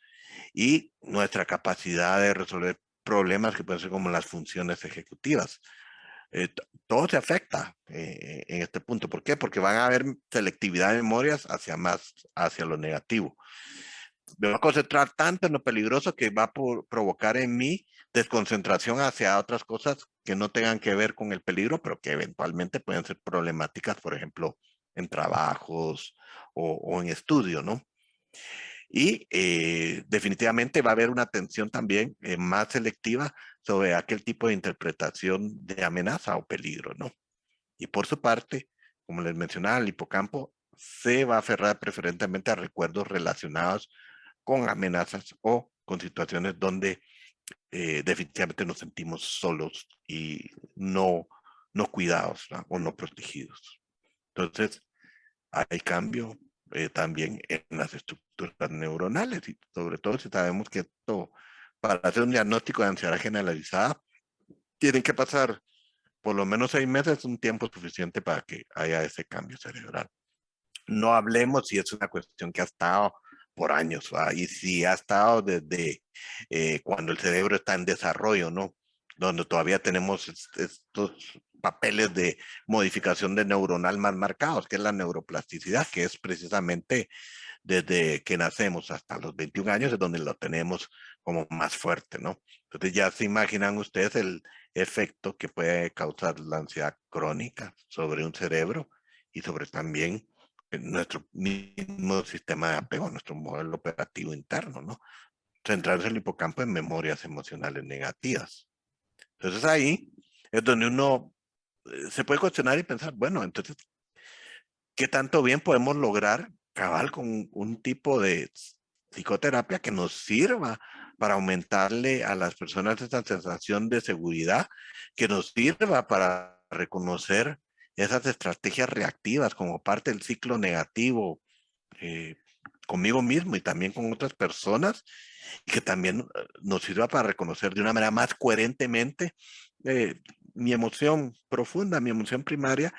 y nuestra capacidad de resolver problemas que pueden ser como las funciones ejecutivas. Todo se afecta en este punto. ¿Por qué? Porque van a haber selectividad de memorias hacia más, hacia lo negativo. Me voy a concentrar tanto en lo peligroso que va a provocar en mí desconcentración hacia otras cosas que no tengan que ver con el peligro, pero que eventualmente pueden ser problemáticas, por ejemplo, en trabajos o en estudio, ¿no? Y definitivamente va a haber una atención también más selectiva sobre aquel tipo de interpretación de amenaza o peligro, ¿no? Y por su parte, como les mencionaba, el hipocampo se va a aferrar preferentemente a recuerdos relacionados con amenazas o con situaciones donde definitivamente nos sentimos solos y no cuidados, ¿no? O no protegidos. Entonces, hay cambio también en las estructuras neuronales y sobre todo si sabemos que esto, para hacer un diagnóstico de ansiedad generalizada, tienen que pasar por lo menos 6 meses, un tiempo suficiente para que haya ese cambio cerebral. No hablemos si es una cuestión que ha estado por años, ¿va? Y si ha estado desde cuando el cerebro está en desarrollo, ¿no? Donde todavía tenemos estos papeles de modificación de neuronal más marcados, que es la neuroplasticidad, que es precisamente desde que nacemos hasta los 21 años, es donde lo tenemos como más fuerte, ¿no? Entonces ya se imaginan ustedes el efecto que puede causar la ansiedad crónica sobre un cerebro y sobre también nuestro mismo sistema de apego, nuestro modelo operativo interno, ¿no? Centrarse el hipocampo en memorias emocionales negativas. Entonces ahí es donde uno se puede cuestionar y pensar, bueno, entonces, ¿qué tanto bien podemos lograr cabal con un tipo de psicoterapia que nos sirva para aumentarle a las personas esa sensación de seguridad, que nos sirva para reconocer esas estrategias reactivas como parte del ciclo negativo eh, conmigo mismo y también con otras personas, y que también nos sirva para reconocer de una manera más coherentemente eh, mi emoción profunda, mi emoción primaria,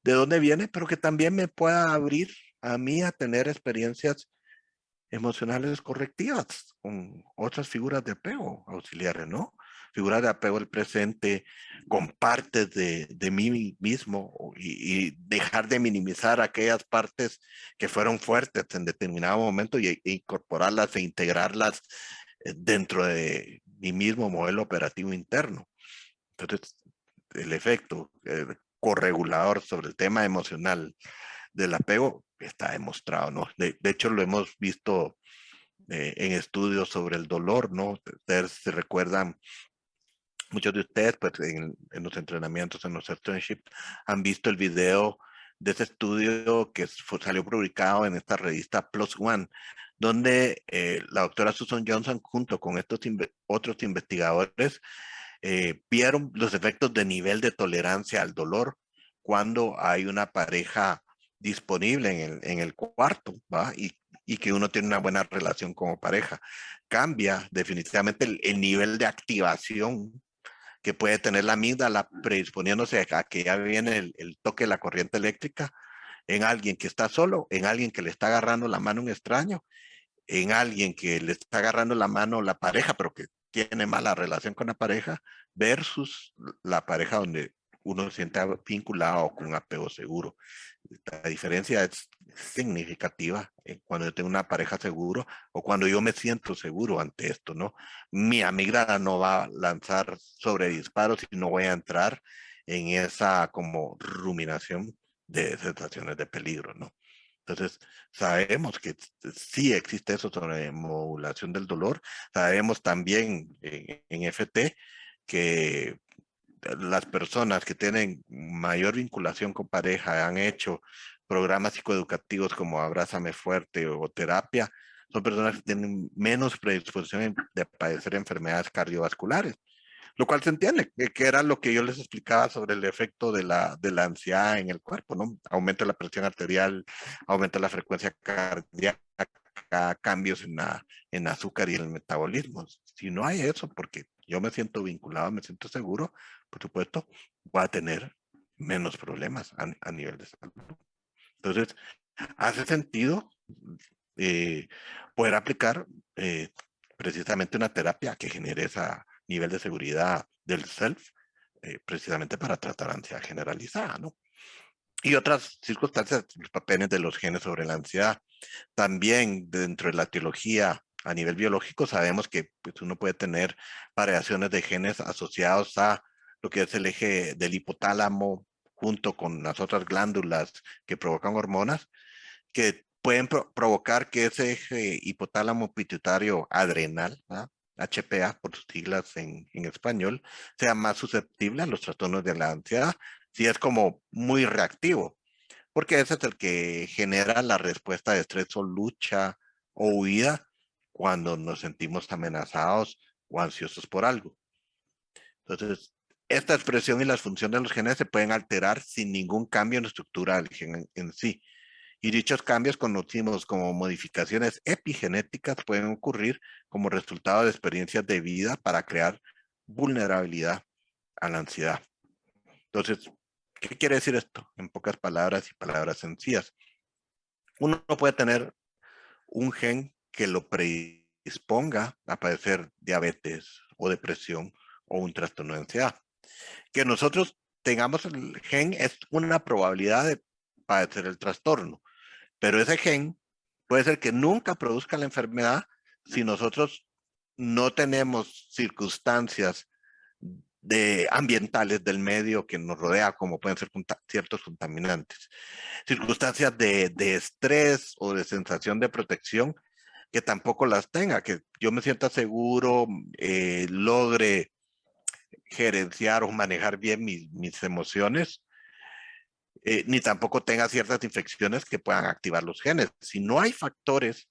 de dónde viene, pero que también me pueda abrir a mí a tener experiencias emocionales correctivas con otras figuras de apego auxiliares, ¿no? figuras de apego al presente con partes de mí mismo y dejar de minimizar aquellas partes que fueron fuertes en determinado momento e incorporarlas e integrarlas dentro de mi mismo modelo operativo interno. Entonces, el efecto corregulador sobre el tema emocional del apego está demostrado, ¿no? De hecho, lo hemos visto en estudios sobre el dolor, ¿no? Ustedes se recuerdan, muchos de ustedes, pues en los entrenamientos, en los certionships, han visto el video de ese estudio que salió publicado en esta revista Plus One, donde la doctora Susan Johnson, junto con estos otros investigadores, vieron los efectos de nivel de tolerancia al dolor cuando hay una pareja disponible en el cuarto, ¿va? Y que uno tiene una buena relación como pareja. Cambia definitivamente el nivel de activación que puede tener la amígdala predisponiéndose a que ya viene el toque de la corriente eléctrica en alguien que está solo, en alguien que le está agarrando la mano a un extraño, en alguien que le está agarrando la mano la pareja, pero que tiene mala relación con la pareja, versus la pareja donde uno se siente vinculado con un apego seguro. La diferencia es significativa cuando yo tengo una pareja seguro o cuando yo me siento seguro ante esto, ¿no? Mi amígdala no va a lanzar sobre disparos y no voy a entrar en esa como ruminación de sensaciones de peligro, ¿no? Entonces, sabemos que sí existe eso sobre modulación del dolor. Sabemos también en FT que las personas que tienen mayor vinculación con pareja han hecho programas psicoeducativos como Abrázame Fuerte o terapia, son personas que tienen menos predisposición de padecer enfermedades cardiovasculares, lo cual se entiende, que era lo que yo les explicaba sobre el efecto de la ansiedad en el cuerpo, ¿no? Aumenta la presión arterial, aumenta la frecuencia cardíaca, cambios en azúcar y el metabolismo. Si no hay eso, porque yo me siento vinculado, me siento seguro, por supuesto, voy a tener menos problemas a nivel de salud. Entonces, hace sentido eh, poder aplicar precisamente una terapia que genere ese nivel de seguridad del self, precisamente para tratar ansiedad generalizada, ¿no? Y otras circunstancias, los papeles de los genes sobre la ansiedad. También dentro de la etiología a nivel biológico sabemos que pues, uno puede tener variaciones de genes asociados a lo que es el eje del hipotálamo junto con las otras glándulas que provocan hormonas que pueden provocar que ese eje hipotálamo pituitario adrenal, ¿verdad? HPA por sus siglas en español, sea más susceptible a los trastornos de la ansiedad, si es como muy reactivo, porque ese es el que genera la respuesta de estrés o lucha o huida cuando nos sentimos amenazados o ansiosos por algo. Entonces, esta expresión y las funciones de los genes se pueden alterar sin ningún cambio en la estructura del gen en sí. Y dichos cambios, conocimos como modificaciones epigenéticas, pueden ocurrir como resultado de experiencias de vida para crear vulnerabilidad a la ansiedad. Entonces, ¿qué quiere decir esto? En pocas palabras y palabras sencillas. Uno no puede tener un gen que lo predisponga a padecer diabetes o depresión o un trastorno de ansiedad. Que nosotros tengamos el gen es una probabilidad de padecer el trastorno, pero ese gen puede ser que nunca produzca la enfermedad si nosotros no tenemos circunstancias ambientales del medio que nos rodea, como pueden ser ciertos contaminantes, circunstancias de estrés o de sensación de protección que tampoco las tenga, que yo me sienta seguro, logre gerenciar o manejar bien mis emociones, ni tampoco tenga ciertas infecciones que puedan activar los genes. Si no hay factores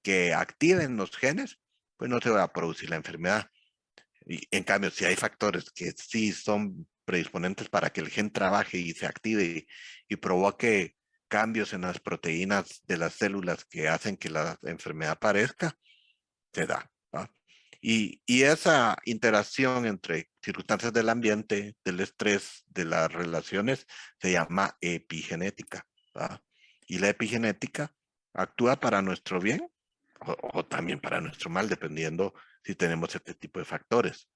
que activen los genes, pues no se va a producir la enfermedad. Y en cambio, si hay factores que sí son predisponentes para que el gen trabaje y se active y provoque cambios en las proteínas de las células que hacen que la enfermedad aparezca, se da. ¿Va? Y esa interacción entre circunstancias del ambiente, del estrés, de las relaciones, se llama epigenética. ¿Va? Y la epigenética actúa para nuestro bien o también para nuestro mal, dependiendo si tenemos este tipo de factores.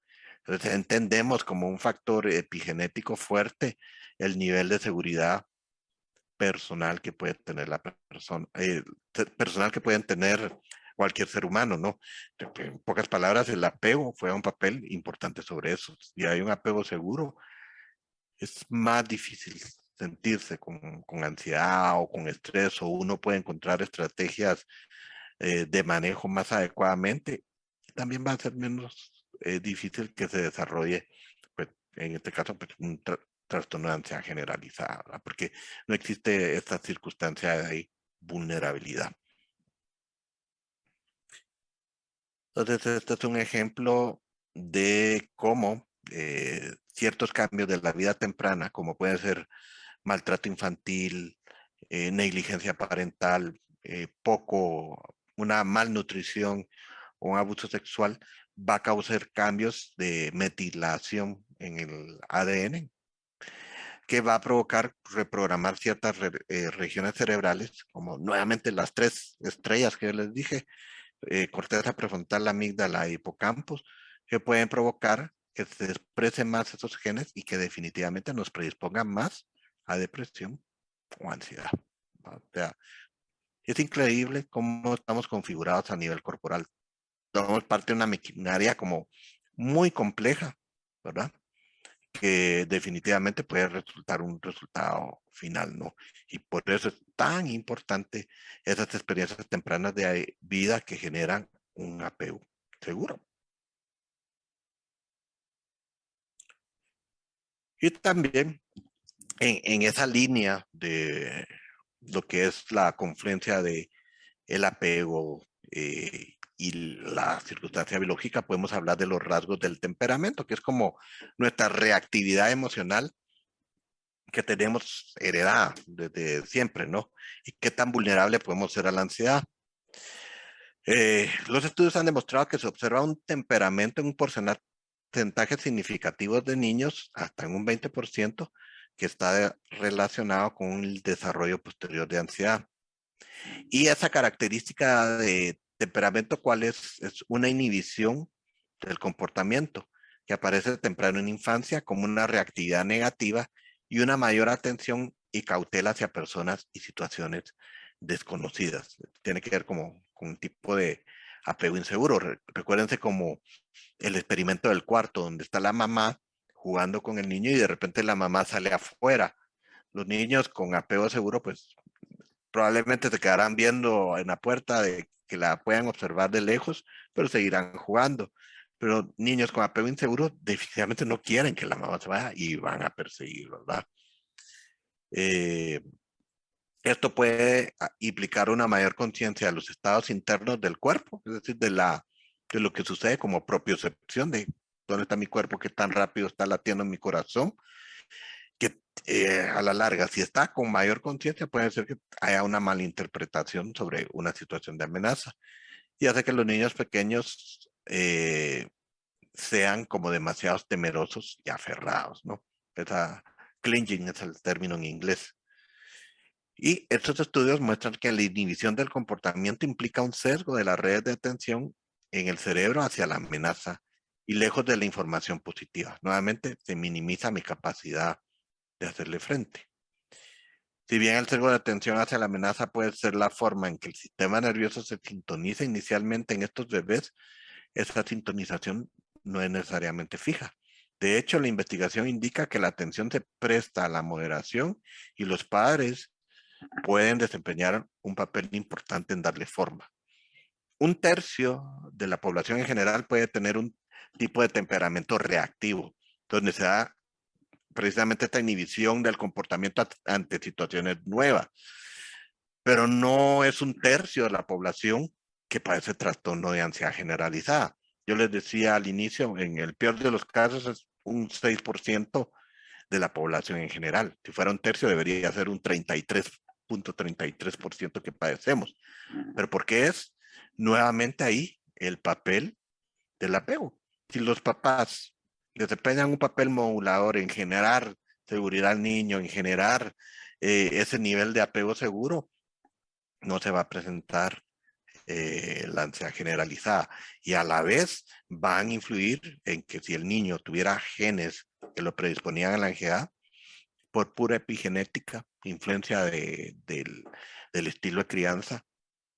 Entonces, entendemos como un factor epigenético fuerte el nivel de seguridad personal que puede tener la persona, personal que pueden tener cualquier ser humano, ¿no? En pocas palabras, el apego juega un papel importante sobre eso. Si hay un apego seguro, es más difícil sentirse con ansiedad o con estrés, o uno puede encontrar estrategias de manejo más adecuadamente. También va a ser menos difícil que se desarrolle, pues, en este caso, pues, un trastorno de ansiedad generalizada, ¿verdad? Porque no existe esta circunstancia de vulnerabilidad. Entonces, este es un ejemplo de cómo ciertos cambios de la vida temprana, como puede ser maltrato infantil, negligencia parental, una malnutrición o un abuso sexual, va a causar cambios de metilación en el ADN, que va a provocar reprogramar ciertas regiones cerebrales, como nuevamente las tres estrellas que yo les dije, corteza prefrontal, la amígdala y hipocampo, que pueden provocar que se expresen más esos genes y que definitivamente nos predispongan más a depresión o ansiedad. O sea, es increíble cómo estamos configurados a nivel corporal. Somos parte de una maquinaria como muy compleja, ¿verdad? Que definitivamente puede resultar un resultado final, ¿no? Y por eso es tan importante esas experiencias tempranas de vida que generan un apego seguro. Y también en esa línea de lo que es la confluencia de el apego y la circunstancia biológica, podemos hablar de los rasgos del temperamento, que es como nuestra reactividad emocional que tenemos heredada desde siempre, ¿no? Y qué tan vulnerable podemos ser a la ansiedad. Los estudios han demostrado que se observa un temperamento en un porcentaje significativo de niños, hasta en un 20%, que está relacionado con el desarrollo posterior de ansiedad. Y esa característica de temperamento, ¿cuál es? Es una inhibición del comportamiento que aparece temprano en infancia como una reactividad negativa y una mayor atención y cautela hacia personas y situaciones desconocidas. Tiene que ver como con un tipo de apego inseguro. Recuérdense como el experimento del cuarto, donde está la mamá jugando con el niño y de repente la mamá sale afuera. Los niños con apego seguro, pues probablemente se quedarán viendo en la puerta de que la puedan observar de lejos, pero seguirán jugando. Pero niños con apego inseguro definitivamente no quieren que la mamá se vaya y van a perseguir, ¿verdad? Eh, Esto puede implicar una mayor conciencia de los estados internos del cuerpo, es decir, de lo que sucede como propiocepción de dónde está mi cuerpo, qué tan rápido está latiendo mi corazón, que a la larga, si está con mayor conciencia, puede ser que haya una malinterpretación sobre una situación de amenaza y hace que los niños pequeños sean como demasiado temerosos y aferrados, ¿no? Esa clinging es el término en inglés. Y estos estudios muestran que la inhibición del comportamiento implica un sesgo de las redes de atención en el cerebro hacia la amenaza y lejos de la información positiva. Nuevamente, se minimiza mi capacidad de hacerle frente. Si bien el sesgo de atención hacia la amenaza puede ser la forma en que el sistema nervioso se sintoniza inicialmente en estos bebés, esa sintonización no es necesariamente fija. De hecho, la investigación indica que la atención se presta a la moderación y los padres pueden desempeñar un papel importante en darle forma. Un tercio de la población en general puede tener un tipo de temperamento reactivo, donde se da precisamente esta inhibición del comportamiento ante situaciones nuevas, pero no es un tercio de la población que padece trastorno de ansiedad generalizada. Yo les decía al inicio, en el peor de los casos es un 6% de la población en general. Si fuera un tercio debería ser un 33.33% que padecemos. Pero ¿por qué es? Nuevamente ahí el papel del apego. Si los papás desempeñan un papel modulador en generar seguridad al niño, en generar ese nivel de apego seguro, no se va a presentar la ansiedad generalizada, y a la vez van a influir en que si el niño tuviera genes que lo predisponían a la ansiedad, por pura epigenética, influencia del estilo de crianza,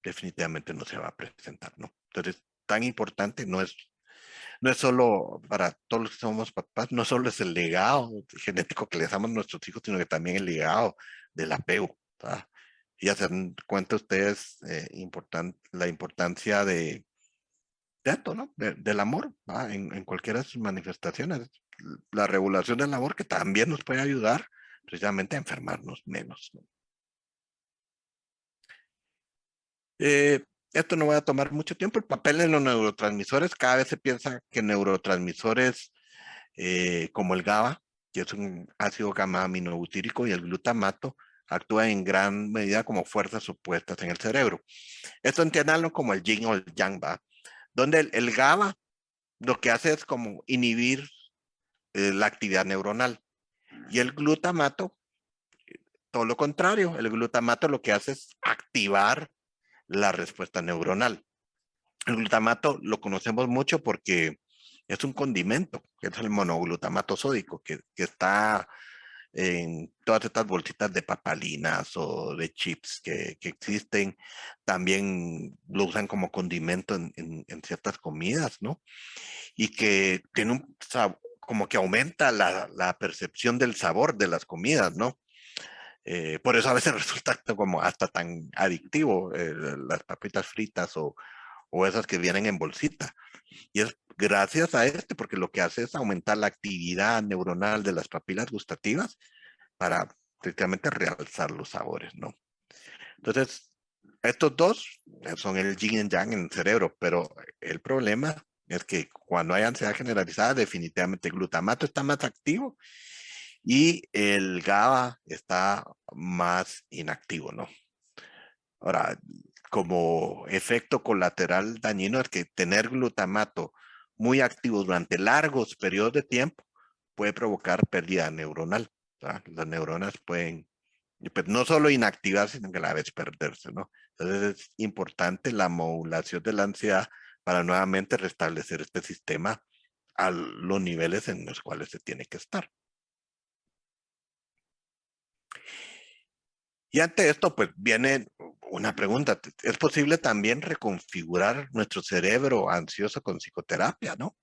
definitivamente no se va a presentar, ¿no? Entonces, tan importante no es solo para todos los que somos papás, no solo es el legado genético que les damos a nuestros hijos, sino que también el legado del apego, ¿verdad? Y hacer cuenta ustedes la importancia de esto, ¿no? Del amor, ¿verdad? En cualquiera de sus manifestaciones. La regulación del amor que también nos puede ayudar precisamente a enfermarnos menos, ¿no? Eh, Esto no va a tomar mucho tiempo. El papel de los neurotransmisores, cada vez se piensa que neurotransmisores como el GABA, que es un ácido gamma aminobutírico, y el glutamato, actúa en gran medida como fuerzas opuestas en el cerebro. Esto entiéndanlo como el yin o el yang, ¿va? Donde el GABA lo que hace es como inhibir la actividad neuronal, y el glutamato, todo lo contrario, el glutamato lo que hace es activar la respuesta neuronal. El glutamato lo conocemos mucho porque es un condimento, que es el monoglutamato sódico, que está en todas estas bolsitas de papalinas o de chips que existen. También lo usan como condimento en ciertas comidas, ¿no? Y que tiene como que aumenta la percepción del sabor de las comidas, ¿no? Por eso a veces resulta como hasta tan adictivo las papitas fritas o esas que vienen en bolsita. Y es gracias a porque lo que hace es aumentar la actividad neuronal de las papilas gustativas para precisamente realzar los sabores, ¿no? Entonces, estos dos son el yin y yang en el cerebro, pero el problema es que cuando hay ansiedad generalizada, definitivamente el glutamato está más activo y el GABA está más inactivo, ¿no? Ahora, como efecto colateral dañino es que tener glutamato muy activo durante largos periodos de tiempo puede provocar pérdida neuronal, ¿verdad? Las neuronas pueden, pues, no solo inactivarse, sino que a la vez perderse, ¿no? Entonces es importante la modulación de la ansiedad para nuevamente restablecer este sistema a los niveles en los cuales se tiene que estar. Y ante esto, pues viene una pregunta. ¿Es posible también reconfigurar nuestro cerebro ansioso con psicoterapia, no?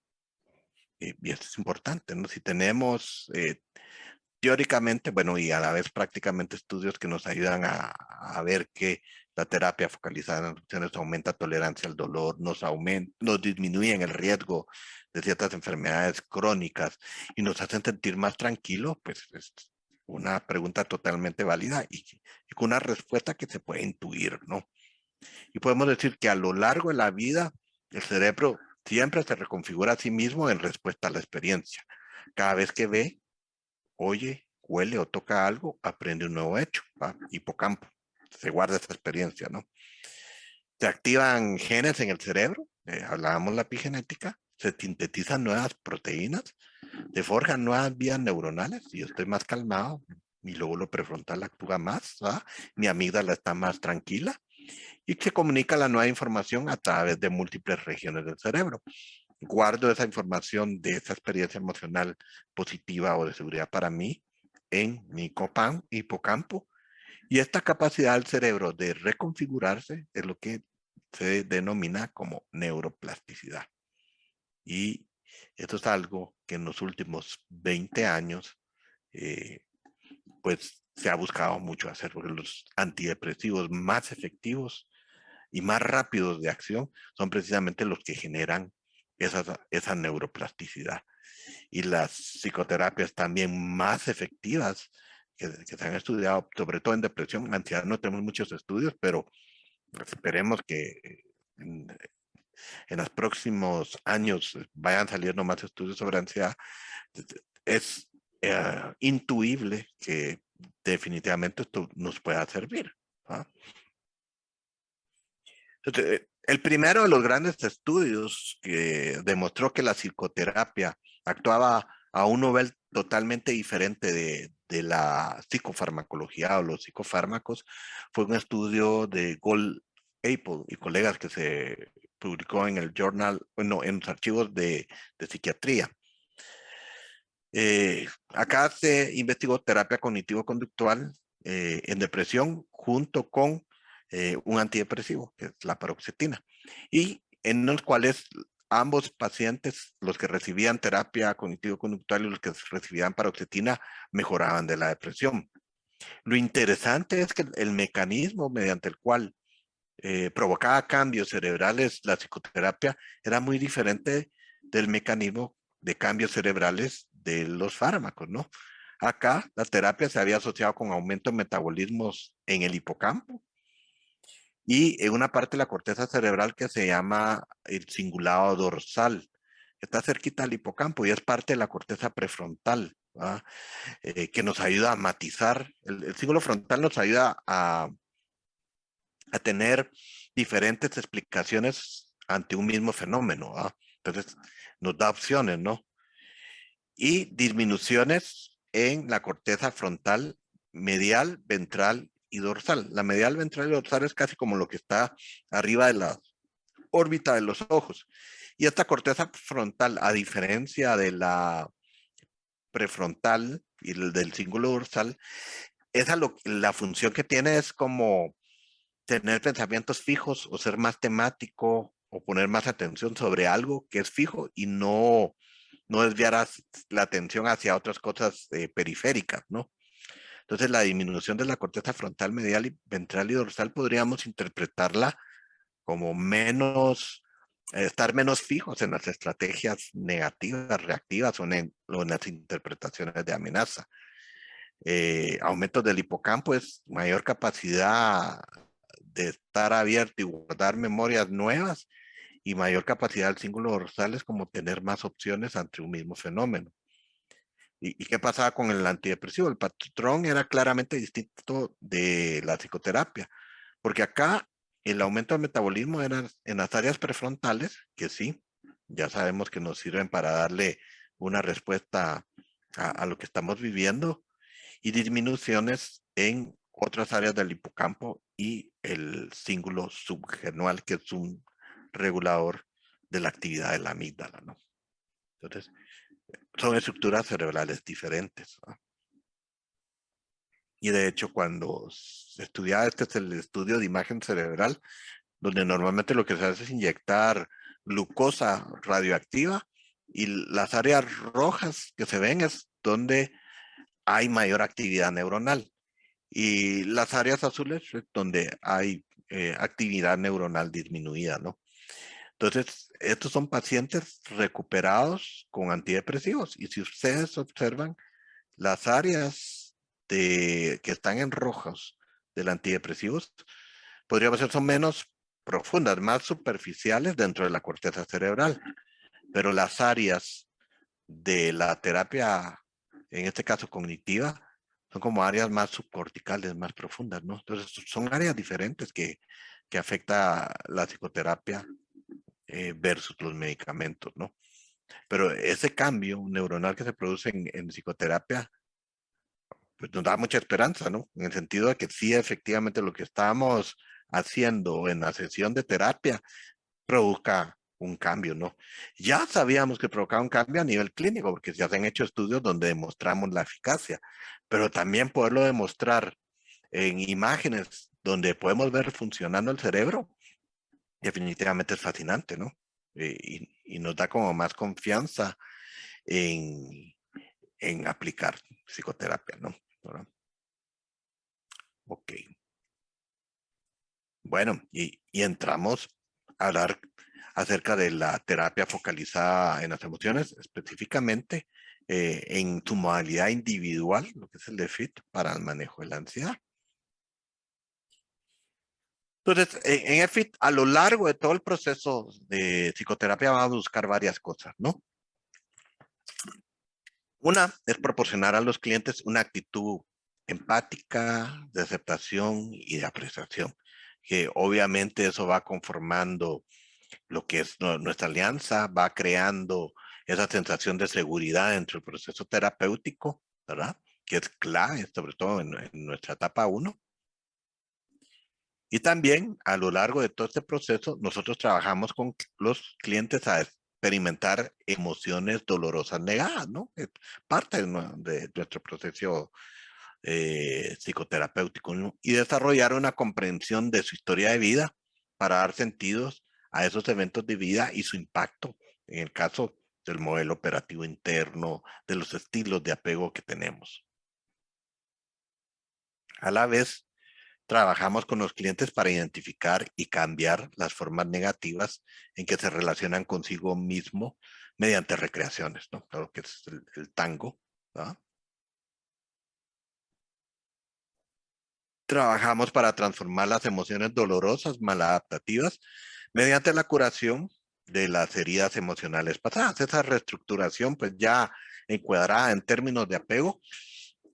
Y esto es importante, ¿no? Si tenemos teóricamente, bueno, y a la vez prácticamente estudios que nos ayudan a ver que la terapia focalizada en las emociones aumenta tolerancia al dolor, nos disminuyen el riesgo de ciertas enfermedades crónicas y nos hacen sentir más tranquilos, pues es una pregunta totalmente válida y con una respuesta que se puede intuir, ¿no? Y podemos decir que a lo largo de la vida, el cerebro siempre se reconfigura a sí mismo en respuesta a la experiencia. Cada vez que ve, oye, huele o toca algo, aprende un nuevo hecho, ¿va? Hipocampo, se guarda esa experiencia, ¿no? Se activan genes en el cerebro, hablábamos la epigenética, se sintetizan nuevas proteínas, se forjan nuevas vías neuronales, y yo estoy más calmado, mi lóbulo prefrontal actúa más, ¿va? Mi amígdala está más tranquila, y se comunica la nueva información a través de múltiples regiones del cerebro. Guardo esa información de esa experiencia emocional positiva o de seguridad para mí en mi hipocampo, y esta capacidad del cerebro de reconfigurarse es lo que se denomina como neuroplasticidad. Y esto es algo que en los últimos 20 años eh, pues se ha buscado mucho hacer, porque los antidepresivos más efectivos y más rápidos de acción son precisamente los que generan esa neuroplasticidad. Y las psicoterapias también más efectivas que se han estudiado, sobre todo en depresión, ansiedad no tenemos muchos estudios, pero esperemos que en los próximos años vayan saliendo más estudios sobre ansiedad. Es intuible que definitivamente esto nos pueda servir, ¿ah? Entonces, el primero de los grandes estudios que demostró que la psicoterapia actuaba a un nivel totalmente diferente de la psicofarmacología o los psicofármacos fue un estudio de Gold Apple y colegas que se publicó en el journal, bueno, en los archivos de psiquiatría. Acá se investigó terapia cognitivo-conductual en depresión junto con un antidepresivo, que es la paroxetina, y en los cuales ambos pacientes, los que recibían terapia cognitivo-conductual y los que recibían paroxetina, mejoraban de la depresión. Lo interesante es que el mecanismo mediante el cual provocaba cambios cerebrales la psicoterapia era muy diferente del mecanismo de cambios cerebrales de los fármacos, ¿no? Acá la terapia se había asociado con aumento de metabolismos en el hipocampo y en una parte de la corteza cerebral que se llama el cingulado dorsal. Está cerquita al hipocampo y es parte de la corteza prefrontal, que nos ayuda a matizar. El cíngulo frontal nos ayuda a tener diferentes explicaciones ante un mismo fenómeno. Entonces, nos da opciones, ¿no? Y disminuciones en la corteza frontal, medial, ventral y dorsal. La medial, ventral y dorsal es casi como lo que está arriba de la órbita de los ojos. Y esta corteza frontal, a diferencia de la prefrontal y del cíngulo dorsal, la función que tiene es como tener pensamientos fijos o ser más temático o poner más atención sobre algo que es fijo y no desviar la atención hacia otras cosas periféricas, ¿no? Entonces la disminución de la corteza frontal, medial y ventral y dorsal podríamos interpretarla como estar menos fijos en las estrategias negativas, reactivas o en las interpretaciones de amenaza. Aumento del hipocampo es mayor capacidad de estar abierto y guardar memorias nuevas, y mayor capacidad del cíngulo dorsal es como tener más opciones ante un mismo fenómeno. ¿Y qué pasaba con el antidepresivo? El patrón era claramente distinto de la psicoterapia, porque acá el aumento del metabolismo era en las áreas prefrontales, que sí, ya sabemos que nos sirven para darle una respuesta a lo que estamos viviendo, y disminuciones en otras áreas del hipocampo y el cíngulo subgenual, que es un regulador de la actividad de la amígdala, ¿no? Entonces, son estructuras cerebrales diferentes, ¿no? Y de hecho, cuando se estudia, este es el estudio de imagen cerebral, donde normalmente lo que se hace es inyectar glucosa radioactiva, y las áreas rojas que se ven es donde hay mayor actividad neuronal. Y las áreas azules es donde hay actividad neuronal disminuida, ¿no? Entonces, estos son pacientes recuperados con antidepresivos. Y si ustedes observan, las áreas que están en rojos del antidepresivos, podríamos ser son menos profundas, más superficiales dentro de la corteza cerebral. Pero las áreas de la terapia, en este caso cognitiva, son como áreas más subcorticales, más profundas, ¿no? Entonces, son áreas diferentes que afecta la psicoterapia versus los medicamentos, ¿no? Pero ese cambio neuronal que se produce en psicoterapia, pues nos da mucha esperanza, ¿no? En el sentido de que sí, efectivamente, lo que estábamos haciendo en la sesión de terapia provoca un cambio, ¿no? Ya sabíamos que provocaba un cambio a nivel clínico, porque ya se han hecho estudios donde demostramos la eficacia, pero también poderlo demostrar en imágenes donde podemos ver funcionando el cerebro, definitivamente es fascinante, ¿no? Y nos da como más confianza en, en aplicar psicoterapia, ¿no? ¿Verdad? Ok. Bueno, y entramos a hablar acerca de la terapia focalizada en las emociones, específicamente en su modalidad individual, lo que es el de FIT para el manejo de la ansiedad. Entonces, en EFIT, a lo largo de todo el proceso de psicoterapia, vamos a buscar varias cosas, ¿no? Una es proporcionar a los clientes una actitud empática, de aceptación y de apreciación, que obviamente eso va conformando lo que es nuestra alianza, va creando esa sensación de seguridad dentro del proceso terapéutico, ¿verdad? Que es clave, sobre todo en nuestra etapa 1. Y también a lo largo de todo este proceso, nosotros trabajamos con los clientes a experimentar emociones dolorosas negadas, ¿no? Es parte de nuestro proceso psicoterapéutico, ¿no? Y desarrollar una comprensión de su historia de vida para dar sentidos a esos eventos de vida y su impacto en el caso del modelo operativo interno, de los estilos de apego que tenemos. A la vez, trabajamos con los clientes para identificar y cambiar las formas negativas en que se relacionan consigo mismo mediante recreaciones, ¿no? Claro que es el tango, ¿no? Trabajamos para transformar las emociones dolorosas, maladaptativas, mediante la curación de las heridas emocionales pasadas. Esa reestructuración, pues ya encuadrada en términos de apego,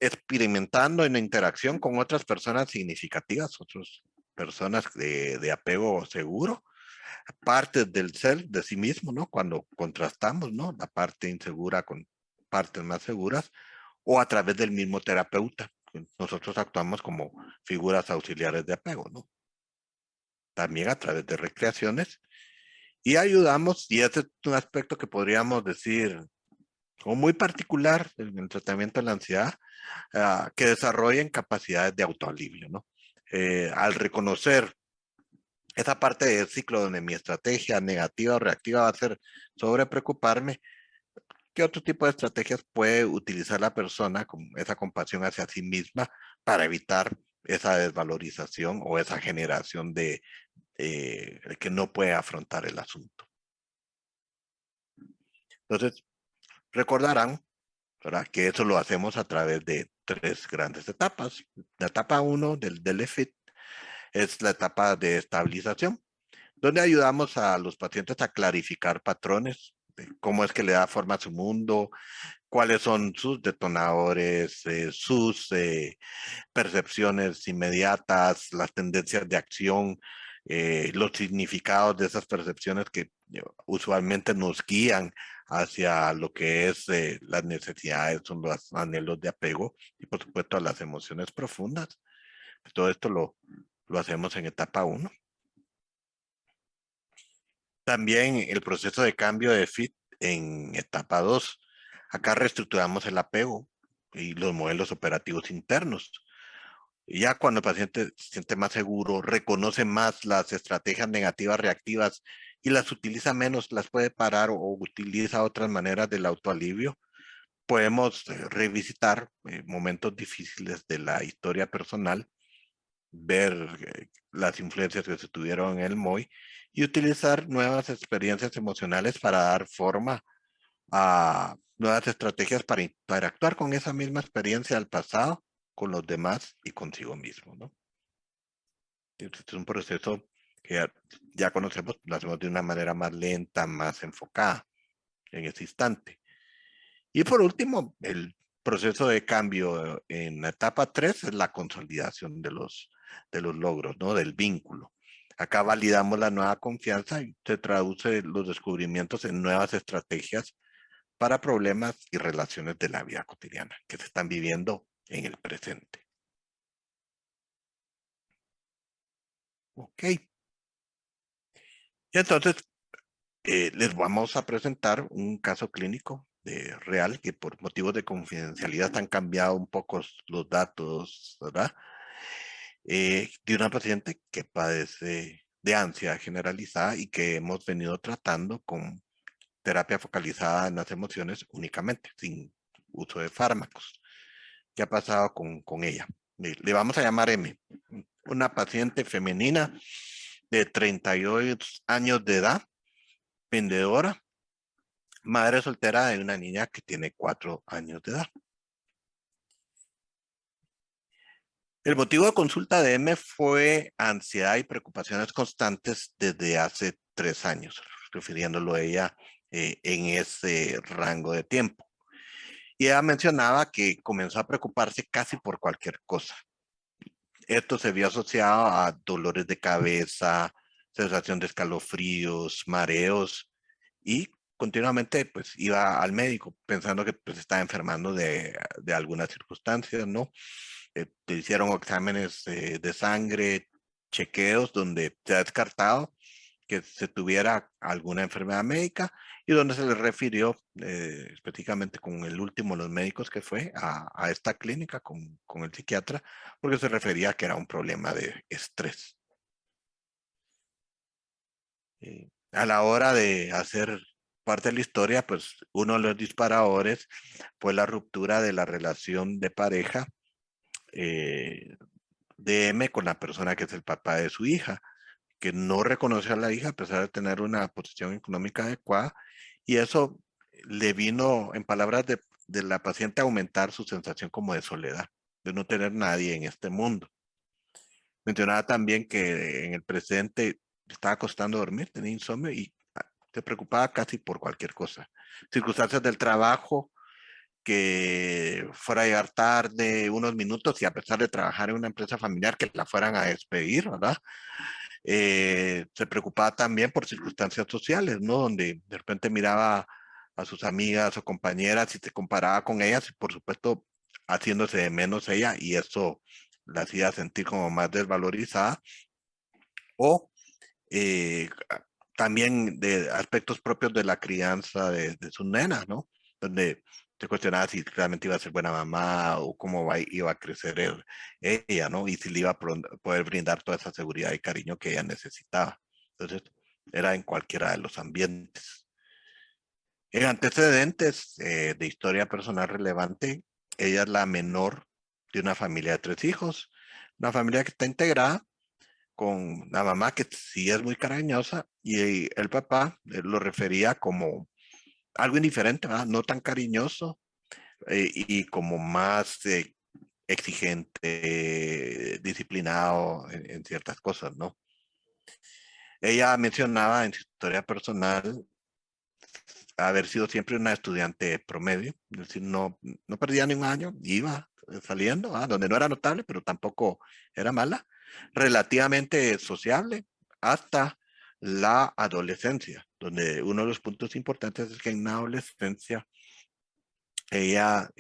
experimentando en interacción con otras personas significativas, otras personas de apego seguro, partes del ser, de sí mismo, ¿no? Cuando contrastamos, ¿no? La parte insegura con partes más seguras, o a través del mismo terapeuta. Nosotros actuamos como figuras auxiliares de apego, ¿no? También a través de recreaciones y ayudamos, y ese es un aspecto que podríamos decir como muy particular en el tratamiento de la ansiedad, que desarrollen capacidades de autoalivio, ¿no? Al reconocer esa parte del ciclo donde mi estrategia negativa o reactiva va a ser sobre preocuparme, ¿qué otro tipo de estrategias puede utilizar la persona con esa compasión hacia sí misma para evitar esa desvalorización o esa generación de que no puede afrontar el asunto? Entonces, recordarán, ¿verdad?, que eso lo hacemos a través de tres grandes etapas. La etapa 1 del EFIT es la etapa de estabilización, donde ayudamos a los pacientes a clarificar patrones, de cómo es que le da forma a su mundo, cuáles son sus detonadores, sus percepciones inmediatas, las tendencias de acción, los significados de esas percepciones que usualmente nos guían hacia lo que es las necesidades, son los anhelos de apego y por supuesto las emociones profundas. Todo esto lo hacemos en etapa 1. También el proceso de cambio de FIT en etapa 2. Acá reestructuramos el apego y los modelos operativos internos. Y ya cuando el paciente se siente más seguro, reconoce más las estrategias negativas reactivas y las utiliza menos, las puede parar o utiliza otras maneras del autoalivio, podemos revisitar momentos difíciles de la historia personal, ver las influencias que se tuvieron en el MOI y utilizar nuevas experiencias emocionales para dar forma a nuevas estrategias para interactuar con esa misma experiencia del pasado, con los demás y consigo mismo, ¿no? Este es un proceso que ya conocemos, lo hacemos de una manera más lenta, más enfocada en ese instante. Y por último, el proceso de cambio en la etapa 3 es la consolidación de los logros, ¿no? Del vínculo. Acá validamos la nueva confianza y se traduce los descubrimientos en nuevas estrategias para problemas y relaciones de la vida cotidiana que se están viviendo en el presente. Ok. Y entonces, les vamos a presentar un caso clínico real que por motivos de confidencialidad han cambiado un poco los datos, ¿verdad? De una paciente que padece de ansiedad generalizada y que hemos venido tratando con terapia focalizada en las emociones únicamente, sin uso de fármacos. ¿Qué ha pasado con ella? Le vamos a llamar M, una paciente femenina de 38 años de edad, vendedora, madre soltera de una niña que tiene 4 años de edad. El motivo de consulta de M fue ansiedad y preocupaciones constantes desde hace 3 años, refiriéndolo a ella en ese rango de tiempo. Y ella mencionaba que comenzó a preocuparse casi por cualquier cosa. Esto se vio asociado a dolores de cabeza, sensación de escalofríos, mareos y continuamente pues iba al médico pensando que pues estaba enfermando de algunas circunstancias, ¿no? Te hicieron exámenes de sangre, chequeos donde se ha descartado que se tuviera alguna enfermedad médica y donde se le refirió específicamente con el último de los médicos que fue a esta clínica con el psiquiatra, porque se refería a que era un problema de estrés. A la hora de hacer parte de la historia, pues uno de los disparadores fue la ruptura de la relación de pareja de M con la persona que es el papá de su hija, que no reconoció a la hija a pesar de tener una posición económica adecuada, y eso le vino, en palabras de la paciente, a aumentar su sensación como de soledad, de no tener nadie en este mundo. Mencionaba también que en el presente estaba costando dormir, tenía insomnio y se preocupaba casi por cualquier cosa. Circunstancias del trabajo, que fuera a llegar tarde unos minutos y a pesar de trabajar en una empresa familiar que la fueran a despedir, ¿verdad? Se preocupaba también por circunstancias sociales, ¿no? Donde de repente miraba a sus amigas o compañeras y se comparaba con ellas y por supuesto haciéndose de menos ella y eso la hacía sentir como más desvalorizada o eh, también de aspectos propios de la crianza de sus nenas, ¿no? Donde se cuestionaba si realmente iba a ser buena mamá o cómo iba a crecer ella, ¿no? Y si le iba a poder brindar toda esa seguridad y cariño que ella necesitaba. Entonces, era en cualquiera de los ambientes. En antecedentes de historia personal relevante, ella es la menor de una familia de 3 hijos, una familia que está integrada con la mamá que sí es muy cariñosa y el papá lo refería como algo indiferente, ¿verdad? No tan cariñoso y como más exigente, disciplinado en ciertas cosas, ¿no? Ella mencionaba en su historia personal haber sido siempre una estudiante promedio, es decir, no perdía ni un año, iba saliendo, donde no era notable, pero tampoco era mala, relativamente sociable hasta la adolescencia, donde uno de los puntos importantes es que en la adolescencia ella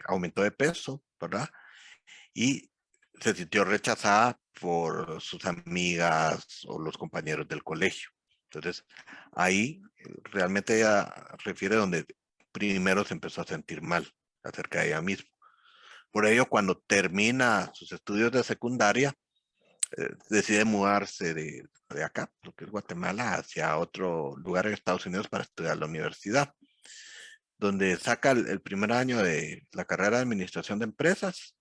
aumentó de peso, ¿verdad? Y se sintió rechazada por sus amigas o los compañeros del colegio. Entonces, ahí realmente ella refiere donde primero se empezó a sentir mal acerca de ella misma. Por ello, cuando termina sus estudios de secundaria, decide mudarse de acá, lo que es Guatemala, hacia otro lugar en Estados Unidos para estudiar la universidad, donde saca el primer año de la carrera de administración de empresas.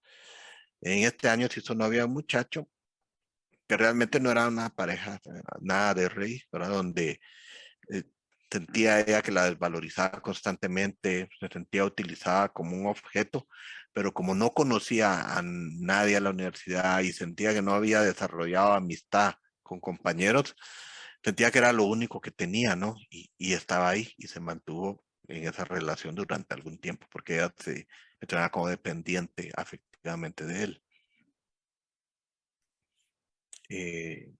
En este año se hizo novia un muchacho que realmente no era una pareja, nada de rey, ¿verdad? Donde eh, sentía ella que la desvalorizaba constantemente, se sentía utilizada como un objeto, pero como no conocía a nadie a la universidad y sentía que no había desarrollado amistad con compañeros, sentía que era lo único que tenía, ¿no? Y estaba ahí y se mantuvo en esa relación durante algún tiempo porque ella se mencionaba como dependiente afectivamente de él. Eh,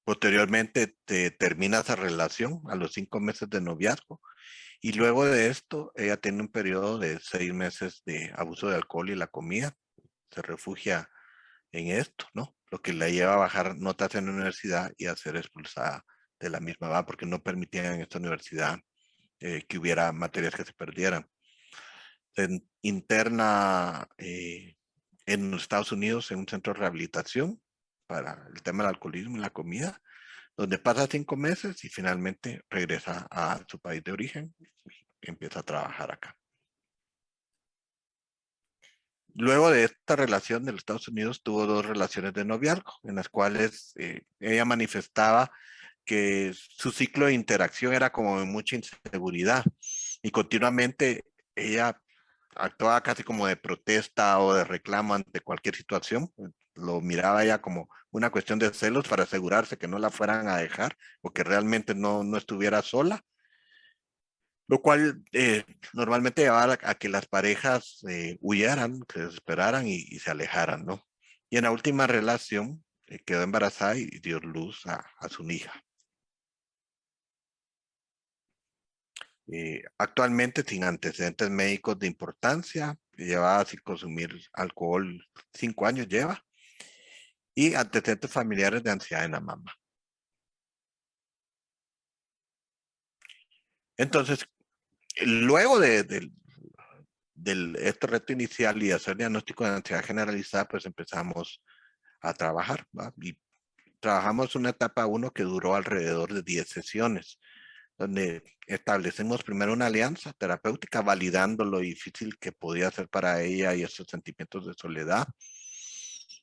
Posteriormente termina esa relación a los 5 meses de noviazgo y luego de esto ella tiene un periodo de 6 meses de abuso de alcohol y la comida. Se refugia en esto, ¿no? Lo que la lleva a bajar notas en la universidad y a ser expulsada de la misma, ¿va? Porque no permitían en esta universidad que hubiera materias que se perdieran. Se interna en los Estados Unidos en un centro de rehabilitación para el tema del alcoholismo y la comida, donde pasa 5 meses y finalmente regresa a su país de origen y empieza a trabajar acá. Luego de esta relación de los Estados Unidos tuvo 2 relaciones de noviazgo en las cuales ella manifestaba que su ciclo de interacción era como de mucha inseguridad y continuamente ella actuaba casi como de protesta o de reclamo ante cualquier situación. Lo miraba ella como una cuestión de celos para asegurarse que no la fueran a dejar o que realmente no estuviera sola, lo cual normalmente llevaba a que las parejas huyeran, se desesperaran y se alejaran, ¿no? Y en la última relación quedó embarazada y dio luz a su hija. Actualmente sin antecedentes médicos de importancia, lleva sin consumir alcohol 5 años lleva, y antecedentes familiares de ansiedad en la mamá. Entonces, luego del este reto inicial y hacer diagnóstico de ansiedad generalizada, pues empezamos a trabajar, ¿va? Y trabajamos una etapa 1 que duró alrededor de 10 sesiones, donde establecemos primero una alianza terapéutica, validando lo difícil que podía ser para ella y esos sentimientos de soledad.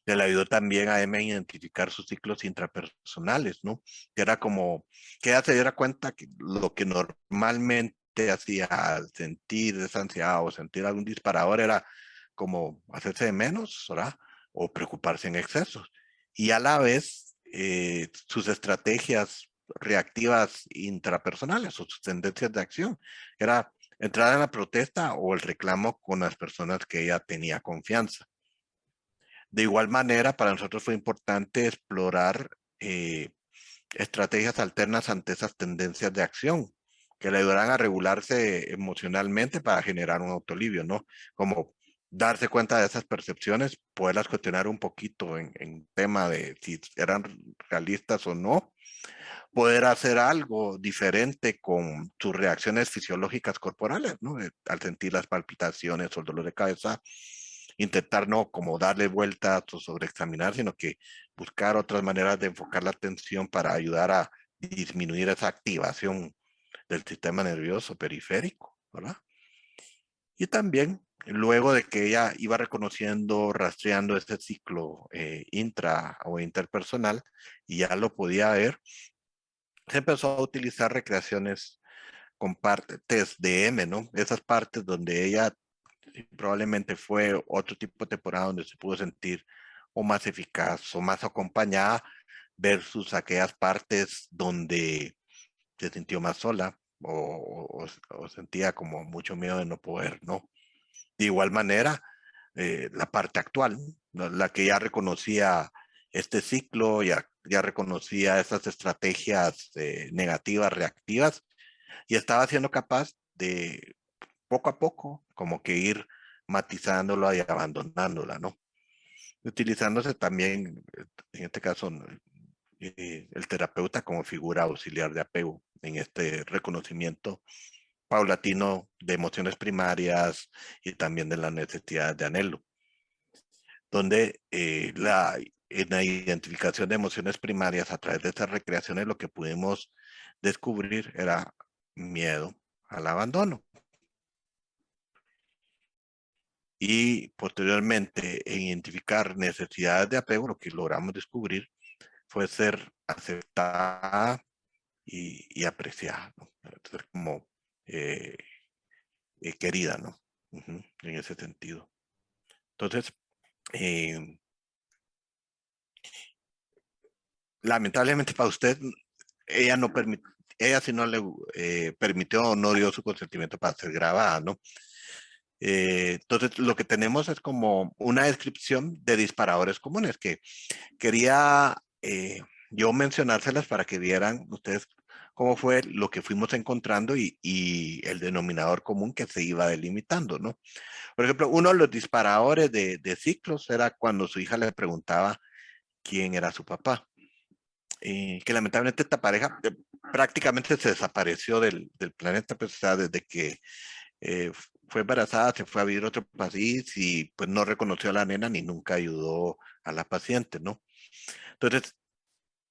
Se le ayudó también a Emma a identificar sus ciclos intrapersonales, ¿no? Que era como que ella se diera cuenta que lo que normalmente hacía al sentir esa ansiedad o sentir algún disparador era como hacerse de menos, ¿verdad? O preocuparse en exceso. Y a la vez, sus estrategias reactivas intrapersonales o sus tendencias de acción era entrar en la protesta o el reclamo con las personas que ella tenía confianza. De igual manera, para nosotros fue importante explorar estrategias alternas ante esas tendencias de acción que le ayudaran a regularse emocionalmente para generar un autolivio, ¿no? Como darse cuenta de esas percepciones, poderlas cuestionar un poquito en tema de si eran realistas o no, poder hacer algo diferente con sus reacciones fisiológicas corporales, ¿no? Al sentir las palpitaciones o el dolor de cabeza, intentar no como darle vueltas o sobreexaminar, sino que buscar otras maneras de enfocar la atención para ayudar a disminuir esa activación del sistema nervioso periférico, ¿verdad? Y también, luego de que ella iba reconociendo, rastreando este ciclo intra o interpersonal y ya lo podía ver, se empezó a utilizar recreaciones con partes de M, ¿no? Esas partes donde ella probablemente fue otro tipo de temporada donde se pudo sentir o más eficaz o más acompañada versus aquellas partes donde se sintió más sola o sentía como mucho miedo de no poder, ¿no? De igual manera, la parte actual, ¿no? La que ya reconocía este ciclo, ya reconocía esas estrategias negativas, reactivas, y estaba siendo capaz de poco a poco, como que ir matizándola y abandonándola, ¿no? Utilizándose también, en este caso, el terapeuta como figura auxiliar de apego en este reconocimiento paulatino de emociones primarias y también de la necesidad de anhelo, donde en la identificación de emociones primarias a través de estas recreaciones lo que pudimos descubrir era miedo al abandono. Y posteriormente en identificar necesidades de apego, lo que logramos descubrir fue ser aceptada y apreciada, ¿no? Ser como eh, querida, ¿no? En ese sentido. Entonces, eh, lamentablemente para usted, ella no permitió, ella sí no le permitió o no dio su consentimiento para ser grabada, ¿no? Entonces, lo que tenemos es como una descripción de disparadores comunes que quería yo mencionárselas para que vieran ustedes cómo fue lo que fuimos encontrando y el denominador común que se iba delimitando, ¿no? Por ejemplo, uno de los disparadores de ciclos era cuando su hija le preguntaba quién era su papá. Que lamentablemente esta pareja prácticamente se desapareció del planeta, pues, o sea, desde que eh, fue embarazada, se fue a vivir a otro país y pues no reconoció a la nena ni nunca ayudó a la paciente, ¿no? Entonces,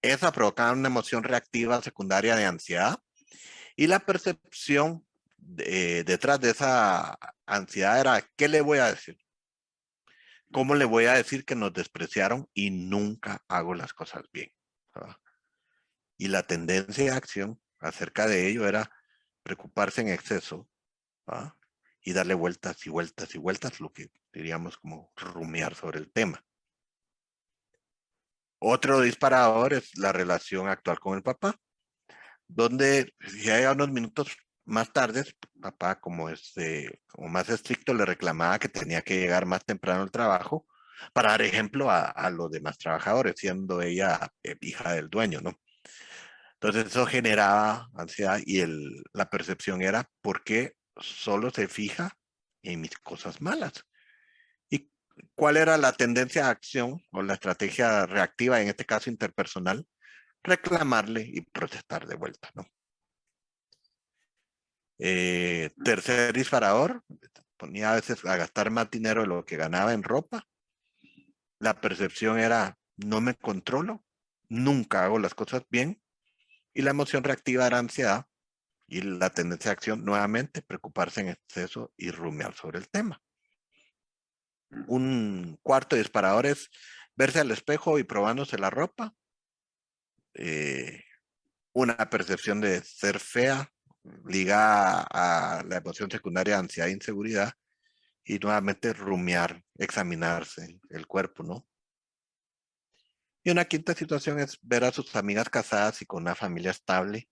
esa provocaba una emoción reactiva secundaria de ansiedad y la percepción detrás de esa ansiedad era, ¿qué le voy a decir? ¿Cómo le voy a decir que nos despreciaron y nunca hago las cosas bien? ¿Verdad? Y la tendencia de acción acerca de ello era preocuparse en exceso, ¿verdad? Y darle vueltas y vueltas y vueltas, lo que diríamos como rumiar sobre el tema. Otro disparador es la relación actual con el papá, donde ya unos minutos más tarde, papá, como como más estricto, le reclamaba que tenía que llegar más temprano al trabajo para dar ejemplo a los demás trabajadores, siendo ella hija del dueño, ¿no? Entonces eso generaba ansiedad y la percepción era, ¿por qué solo se fija en mis cosas malas? Y ¿Cuál era la tendencia a acción o la estrategia reactiva, en este caso interpersonal? Reclamarle y protestar de vuelta, ¿no? Tercer disparador, ponía a veces a gastar más dinero de lo que ganaba en ropa. La percepción era, no me controlo, nunca hago las cosas bien. Y la emoción reactiva era ansiedad. Y la tendencia a acción, nuevamente, preocuparse en exceso y rumiar sobre el tema. Un cuarto disparador es verse al espejo y probándose la ropa. Una percepción de ser fea, ligada a la emoción secundaria, ansiedad e inseguridad. Y nuevamente rumiar, examinarse el cuerpo, ¿no? Y una quinta situación es ver a sus amigas casadas y con una familia estable.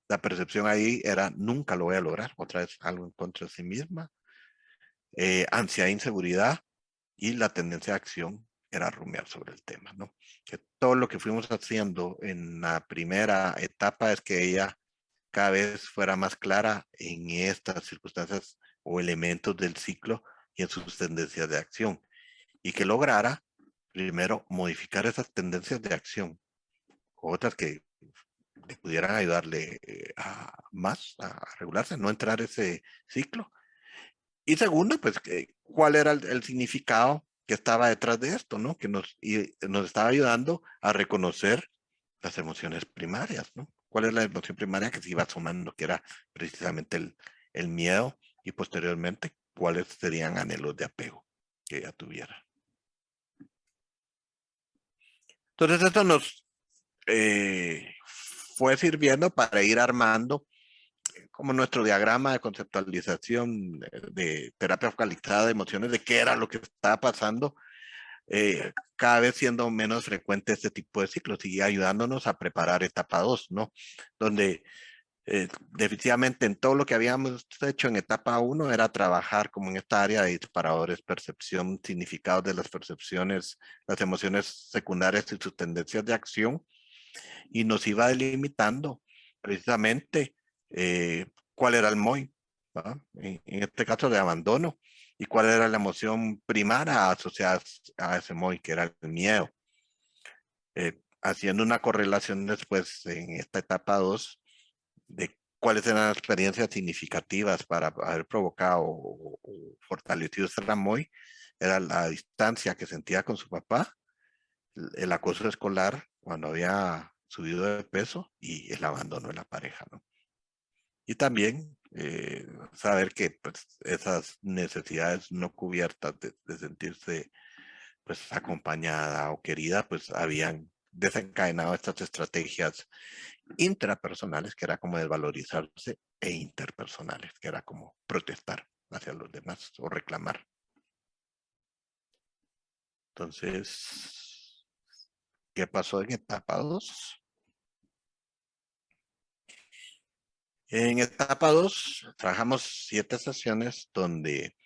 La percepción ahí era, nunca lo voy a lograr. Otra vez algo en contra de sí misma. Ansiedad e inseguridad. Y la tendencia de acción era rumiar sobre el tema, ¿no? Que todo lo que fuimos haciendo en la primera etapa es que ella cada vez fuera más clara en estas circunstancias o elementos del ciclo y en sus tendencias de acción. Y que lograra, primero, modificar esas tendencias de acción, otras que le pudieran ayudarle más a regularse, no entrar ese ciclo. Y segundo, pues, cuál era el significado que estaba detrás de esto, ¿no? Que nos estaba ayudando a reconocer las emociones primarias, ¿no? ¿Cuál es la emoción primaria que se iba sumando? Que era precisamente el miedo y posteriormente cuáles serían anhelos de apego que ella tuviera. Entonces esto nos fue sirviendo para ir armando como nuestro diagrama de conceptualización de terapia focalizada de emociones, de qué era lo que estaba pasando, cada vez siendo menos frecuente este tipo de ciclos y ayudándonos a preparar etapa 2, ¿no? Donde definitivamente en todo lo que habíamos hecho en etapa 1 era trabajar como en esta área de disparadores, percepción, significados de las percepciones, las emociones secundarias y sus tendencias de acción, y nos iba delimitando precisamente cuál era el MOI, en este caso de abandono, y cuál era la emoción primaria asociada a ese MOI, que era el miedo. Haciendo una correlación después en esta etapa 2 de cuáles eran las experiencias significativas para haber provocado o fortalecido ese MOI, era la distancia que sentía con su papá, el acoso escolar cuando había subido de peso y el abandono de la pareja, ¿no? Y también saber que pues, esas necesidades no cubiertas de sentirse pues acompañada o querida, pues habían desencadenado estas estrategias intrapersonales, que era como desvalorizarse, e interpersonales, que era como protestar hacia los demás o reclamar. Entonces, ¿qué pasó en etapa 2? En etapa 2 trabajamos 7 sesiones donde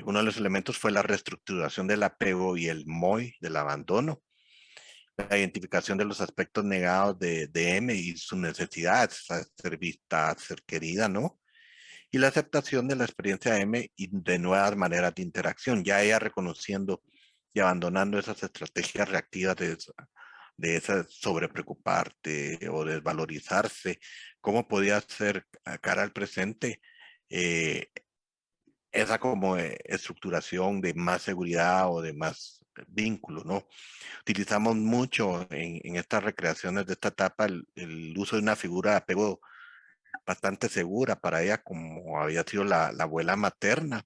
uno de los elementos fue la reestructuración del apego y el MOI del abandono, la identificación de los aspectos negados de M y sus necesidades, ser vista, ser querida, ¿no? Y la aceptación de la experiencia de M y de nuevas maneras de interacción, ya ella reconociendo y abandonando esas estrategias reactivas de esa sobrepreocuparte o desvalorizarse, cómo podía ser a cara al presente esa como estructuración de más seguridad o de más vínculo, ¿no? Utilizamos mucho en estas recreaciones de esta etapa el uso de una figura de apego bastante segura para ella, como había sido la abuela materna.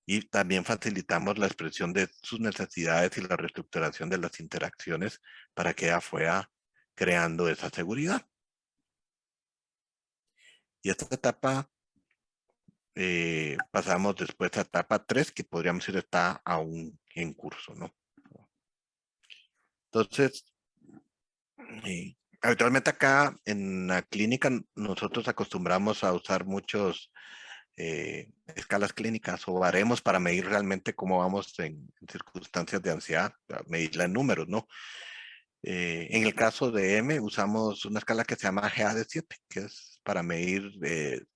Y también facilitamos la expresión de sus necesidades y la reestructuración de las interacciones para que ella fuera creando esa seguridad. Y esta etapa pasamos después a etapa 3, que podríamos decir está aún en curso, ¿no? Entonces, habitualmente acá en la clínica nosotros acostumbramos a usar muchos escalas clínicas o baremos para medir realmente cómo vamos en circunstancias de ansiedad, medirla en números, ¿no? En el caso de M, usamos una escala que se llama GAD-7, que es para medir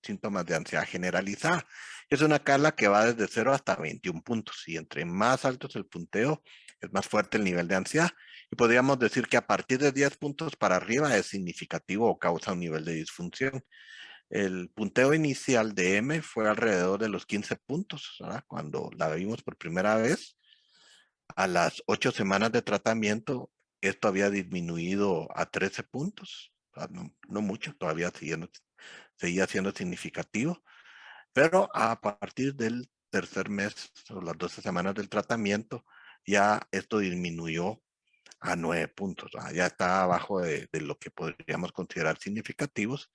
síntomas de ansiedad generalizada. Es una escala que va desde 0 hasta 21 puntos, y entre más alto es el punteo, es más fuerte el nivel de ansiedad. Y podríamos decir que a partir de 10 puntos para arriba es significativo o causa un nivel de disfunción. El punteo inicial de M fue alrededor de los 15 puntos, ¿verdad? Cuando la vimos por primera vez. A las 8 semanas de tratamiento, esto había disminuido a 13 puntos. No mucho, todavía seguía siendo significativo. Pero a partir del tercer mes o las 12 semanas del tratamiento, ya esto disminuyó a 9 puntos. Ya está abajo de lo que podríamos considerar significativos.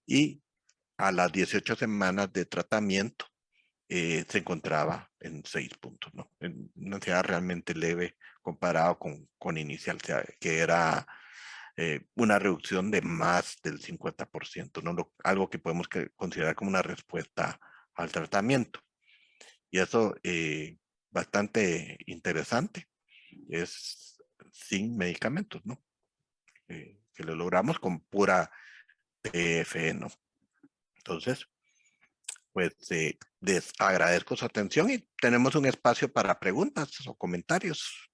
Y a las 18 semanas de tratamiento, se encontraba en 6 puntos, ¿no? En una ansiedad realmente leve comparado con inicial, o sea, que era una reducción de más del 50%, ¿no? Algo que podemos considerar como una respuesta al tratamiento. Y eso bastante interesante. Es sin medicamentos, ¿no? Que lo logramos con pura TFE, ¿no? Entonces, pues les agradezco su atención y tenemos un espacio para preguntas o comentarios.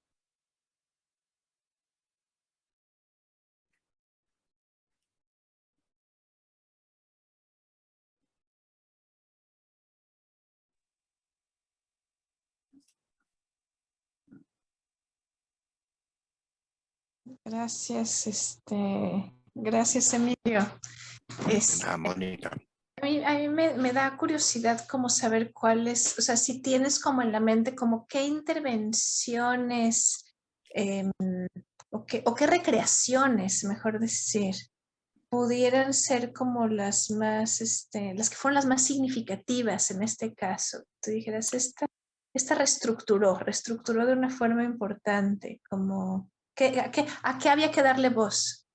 Gracias, gracias, Emilio. Nada, Mónica. A mí me da curiosidad como saber cuáles, o sea, si tienes como en la mente como qué intervenciones o qué recreaciones, mejor decir, pudieran ser como las más, las que fueron las más significativas en este caso. Tú dijeras, esta reestructuró de una forma importante, como, ¿a qué había que darle voz?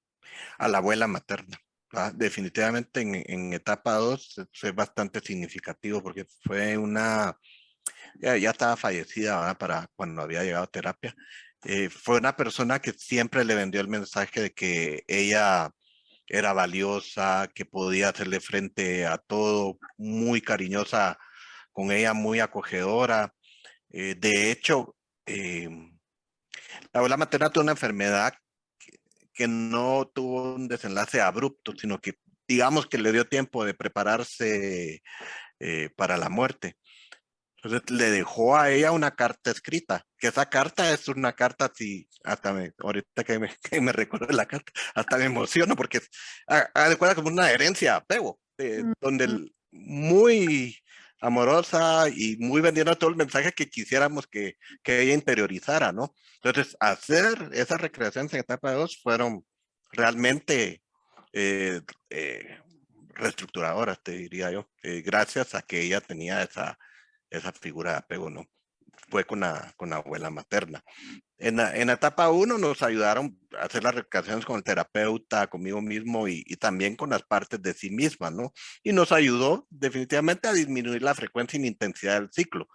A la abuela materna. Definitivamente en etapa 2 fue bastante significativo porque fue ya estaba fallecida, ¿verdad? Para cuando había llegado a terapia. Fue una persona que siempre le vendió el mensaje de que ella era valiosa, que podía hacerle frente a todo, muy cariñosa con ella, muy acogedora. De hecho, la abuela materna tuvo una enfermedad que no tuvo un desenlace abrupto, sino que digamos que le dio tiempo de prepararse para la muerte. Entonces le dejó a ella una carta escrita, que esa carta es una carta, si hasta ahorita que me recuerdo de la carta, hasta me emociono porque de cuenta como una herencia, apego, donde muy amorosa y muy vendiendo todo el mensaje que quisiéramos que ella interiorizara, ¿no? Entonces, hacer esas recreaciones en etapa 2 fueron realmente eh, eh, reestructuradoras, te diría yo, gracias a que ella tenía esa figura de apego, ¿no? Fue con la abuela materna. En la etapa 1 nos ayudaron a hacer las recreaciones con el terapeuta, conmigo mismo y también con las partes de sí misma, ¿no? Y nos ayudó definitivamente a disminuir la frecuencia y la intensidad del ciclo.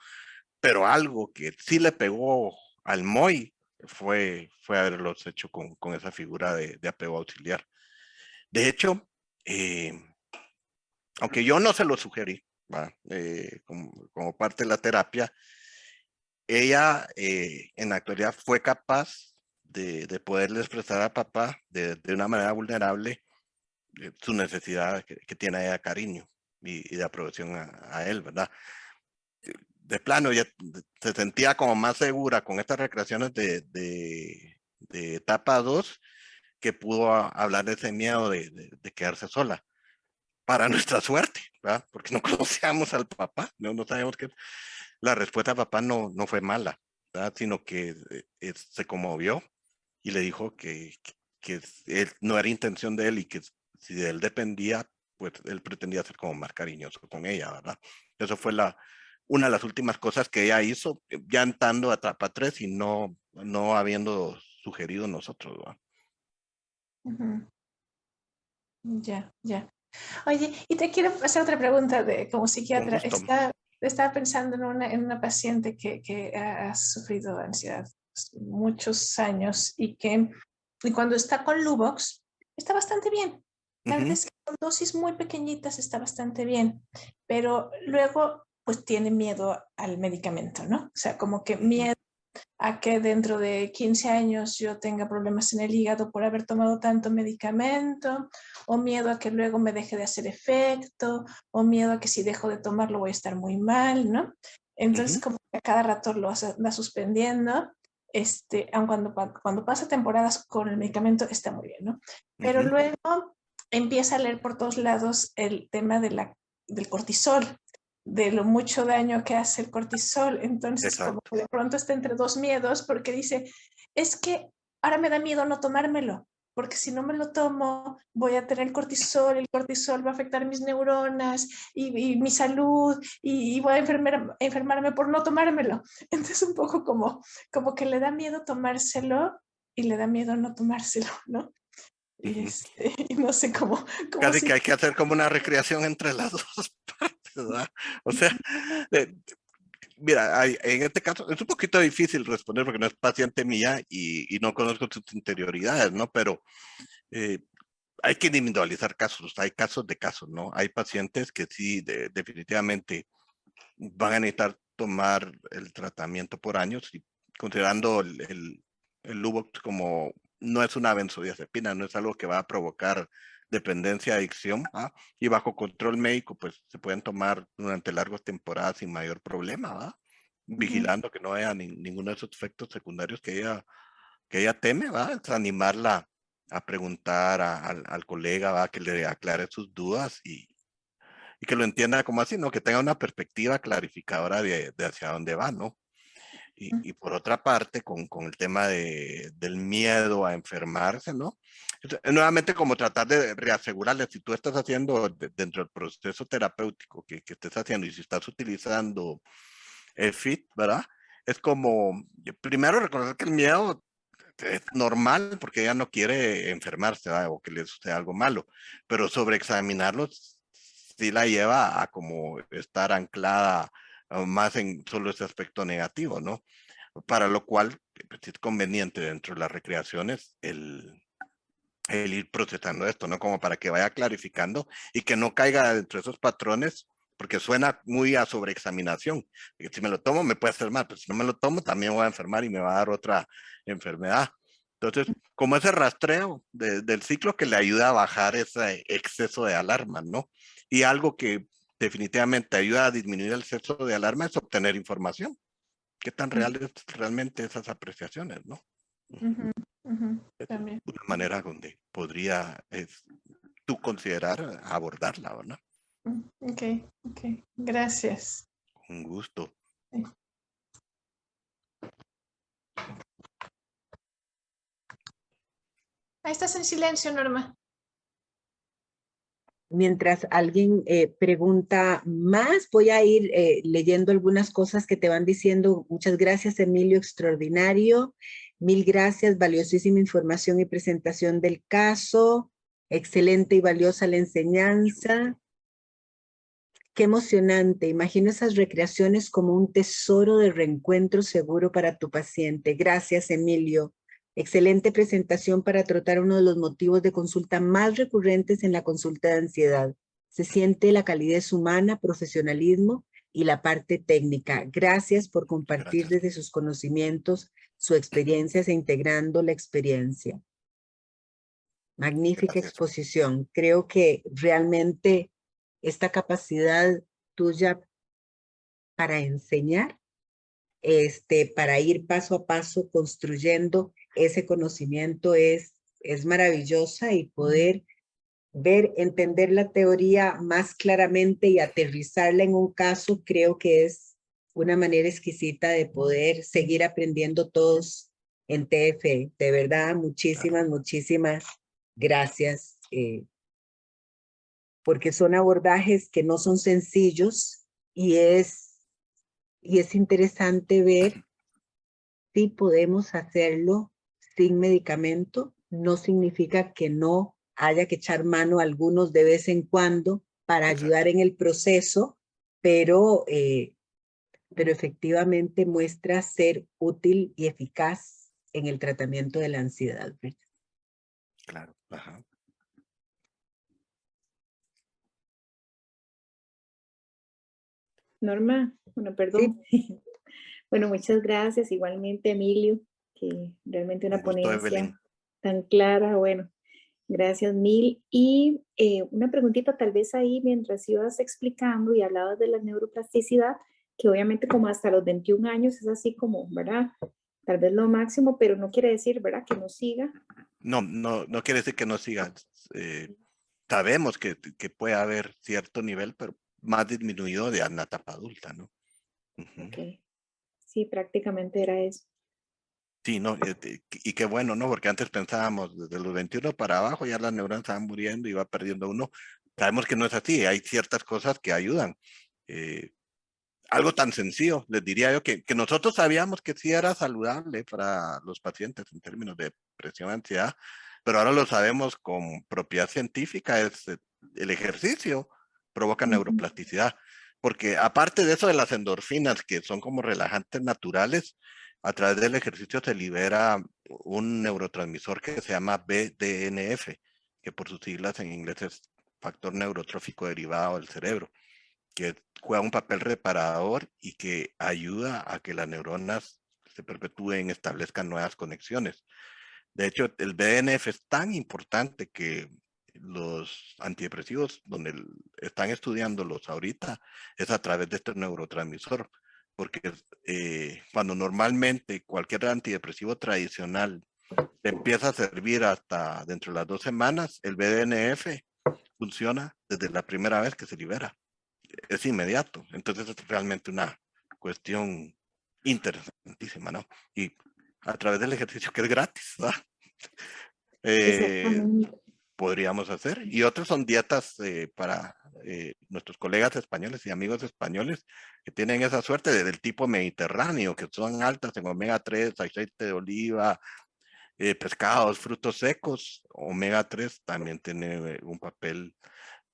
Pero algo que sí le pegó al MOI fue haberlos hecho con esa figura de apego auxiliar. De hecho, eh, aunque yo no se lo sugerí, como parte de la terapia, ella en la actualidad fue capaz de poderle expresar a papá de una manera vulnerable su necesidad que tiene ella de cariño y de aprobación a él, ¿verdad? De plano, ella se sentía como más segura con estas recreaciones de etapa 2 que pudo hablar de ese miedo de quedarse sola. Para nuestra suerte, ¿verdad? Porque no conocíamos al papá, no sabíamos que la respuesta a papá no fue mala, ¿verdad? Sino que se conmovió y le dijo que él, no era intención de él y que si de él dependía, pues él pretendía ser como más cariñoso con ella, ¿verdad? Eso fue una de las últimas cosas que ella hizo, ya entrando a etapa 3 y no habiendo sugerido nosotros, ¿verdad? Ya, ya. Oye, y te quiero hacer otra pregunta como Con psiquiatra. gusto. Estaba pensando en una paciente que ha sufrido ansiedad muchos años y que Y cuando está con Luvox, está bastante bien. La verdad Ujú. es que con dosis muy pequeñitas está bastante bien, pero luego pues tiene miedo al medicamento, ¿no? O sea, como que Ujú. miedo a que dentro de 15 años yo tenga problemas en el hígado por haber tomado tanto medicamento, o miedo a que luego me deje de hacer efecto, o miedo a que si dejo de tomarlo voy a estar muy mal, ¿no? Entonces, Ujú. como que a cada rato lo va suspendiendo, aun cuando pasa temporadas con el medicamento está muy bien, ¿no? Pero Ujú. luego empieza a leer por todos lados el tema del cortisol, de lo mucho daño que hace el cortisol. Entonces, como Exacto. que de pronto está entre dos miedos, porque dice, es que ahora me da miedo no tomármelo, porque si no me lo tomo, voy a tener el cortisol va a afectar mis neuronas y mi salud, y voy a enfermarme por no tomármelo. Entonces, un poco como que le da miedo tomárselo y le da miedo no tomárselo, ¿no? Y, Ujú. y no sé cómo Casi si... que hay que hacer como una recreación entre las dos partes, ¿verdad? O sea, eh, mira, en este caso es un poquito difícil responder porque no es paciente mía y no conozco sus interioridades, ¿no? Pero eh, hay que individualizar casos, hay casos de casos, ¿no? Hay pacientes que sí, definitivamente van a necesitar tomar el tratamiento por años y considerando el Luvox como no es una benzodiazepina, no es algo que va a provocar dependencia, adicción, ¿ah? Y bajo control médico, pues se pueden tomar durante largas temporadas sin mayor problema, ¿va? Ujú. Vigilando que no haya ninguno de esos efectos secundarios que ella teme, ¿va? Es animarla a preguntar al colega, ¿va? Que le aclare sus dudas y que lo entienda como así, ¿no? Que tenga una perspectiva clarificadora de hacia dónde va, ¿no? Y por otra parte, con el tema del miedo a enfermarse, ¿no? Es nuevamente como tratar de reasegurarle, si tú estás haciendo dentro del proceso terapéutico que estés haciendo y si estás utilizando el FIT, ¿verdad? Es como, primero reconocer que el miedo es normal porque ella no quiere enfermarse, ¿verdad? O que le suceda algo malo, pero sobreexaminarlo sí la lleva a como estar anclada más en solo ese aspecto negativo, ¿no? Para lo cual pues, es conveniente dentro de las recreaciones el ir procesando esto, ¿no? Como para que vaya clarificando y que no caiga dentro de esos patrones, porque suena muy a sobreexaminación. Si me lo tomo me puede hacer mal, pero si no me lo tomo también voy a enfermar y me va a dar otra enfermedad. Entonces, como ese rastreo del ciclo que le ayuda a bajar ese exceso de alarma, ¿no? Y algo que definitivamente ayuda a disminuir el exceso de alarma es obtener información. ¿Qué tan Ujú. reales realmente esas apreciaciones, no? Ujú. Ujú. Esa es También. una manera donde podría tú considerar abordarla, ¿verdad? Ok, ok. Gracias. Un gusto. Sí. Ahí estás en silencio, Norma. Mientras alguien pregunta más, voy a ir leyendo algunas cosas que te van diciendo. Muchas gracias, Emilio, extraordinario. Mil gracias, valiosísima información y presentación del caso. Excelente y valiosa la enseñanza. Qué emocionante. Imagino esas recreaciones como un tesoro de reencuentro seguro para tu paciente. Gracias, Emilio. Excelente presentación para tratar uno de los motivos de consulta más recurrentes en la consulta de ansiedad. Se siente la calidez humana, profesionalismo y la parte técnica. Gracias por Muchas compartir gracias. desde sus conocimientos, su experiencia e integrando la experiencia. Magnífica Gracias. exposición. Creo que realmente esta capacidad tuya para enseñar, para ir paso a paso construyendo ese conocimiento es maravillosa y poder ver, entender la teoría más claramente y aterrizarla en un caso, creo que es una manera exquisita de poder seguir aprendiendo todos en TF. De verdad, Claro. muchísimas gracias, porque son abordajes que no son sencillos y es interesante ver si podemos hacerlo sin medicamento. No significa que no haya que echar mano a algunos de vez en cuando para ayudar Exacto. en el proceso, pero, pero efectivamente muestra ser útil y eficaz en el tratamiento de la ansiedad. Claro. Ajá. Norma, bueno, Sí, perdón. Bueno, muchas gracias. Igualmente, Emilio, que realmente Un una gusto, Evelyn. ponencia tan clara. Bueno, gracias mil. Y una preguntita tal vez ahí mientras ibas explicando y hablabas de la neuroplasticidad, que obviamente como hasta los 21 años es así como, ¿verdad? Tal vez lo máximo, pero no quiere decir, ¿verdad? Que no siga. No quiere decir que no siga. Sabemos que puede haber cierto nivel, pero más disminuido de una etapa adulta, ¿no? Ujú. Ok. Sí, prácticamente era eso. Sí, no, y qué bueno, ¿no? Porque antes pensábamos desde los 21 para abajo ya las neuronas estaban muriendo y va perdiendo uno. Sabemos que no es así, hay ciertas cosas que ayudan. Eh, Algo tan sencillo, les diría yo que nosotros sabíamos que sí era saludable para los pacientes en términos de presión, ansiedad, pero ahora lo sabemos con propiedad científica, es el ejercicio provoca neuroplasticidad, porque aparte de eso de las endorfinas, que son como relajantes naturales, a través del ejercicio se libera un neurotransmisor que se llama BDNF, que por sus siglas en inglés es factor neurotrófico derivado del cerebro, que juega un papel reparador y que ayuda a que las neuronas se perpetúen, establezcan nuevas conexiones. De hecho, el BDNF es tan importante que los antidepresivos, donde están estudiándolos ahorita, es a través de este neurotransmisor, porque cuando normalmente cualquier antidepresivo tradicional te empieza a servir hasta dentro de las 2 semanas, el BDNF funciona desde la primera vez que se libera, es inmediato. Entonces es realmente una cuestión interesantísima, ¿no? Y a través del ejercicio que es gratis, ¿verdad? Exactamente. Podríamos hacer. Y otras son dietas para nuestros colegas españoles y amigos españoles que tienen esa suerte del tipo mediterráneo, que son altas en omega 3, aceite de oliva, pescados, frutos secos. Omega 3 también tiene un papel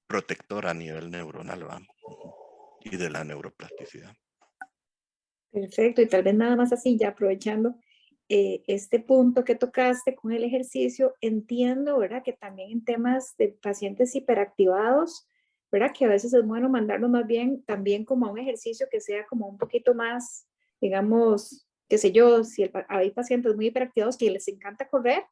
protector a nivel neuronal, ¿verdad? Y de la neuroplasticidad. Perfecto, y tal vez nada más así, ya aprovechando este punto que tocaste con el ejercicio, entiendo, ¿verdad? Que también en temas de pacientes hiperactivados, ¿verdad? Que a veces es bueno mandarlos más bien también como a un ejercicio que sea como un poquito más, digamos, qué sé yo, si hay pacientes muy hiperactivados que les encanta correr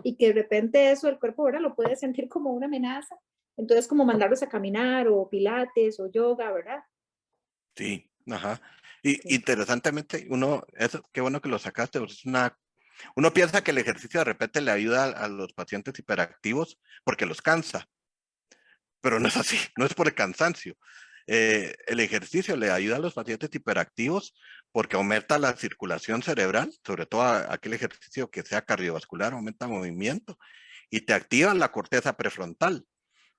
y que de repente eso el cuerpo, ¿verdad? Lo puede sentir como una amenaza, entonces como mandarlos a caminar o pilates o yoga, ¿verdad? Sí, ajá. Y Okay. interesantemente, eso, qué bueno que lo sacaste, pues uno piensa que el ejercicio de repente le ayuda a los pacientes hiperactivos porque los cansa, pero no es así, no es por el cansancio. El ejercicio le ayuda a los pacientes hiperactivos porque aumenta la circulación cerebral, sobre todo aquel ejercicio que sea cardiovascular, aumenta movimiento y te activa la corteza prefrontal,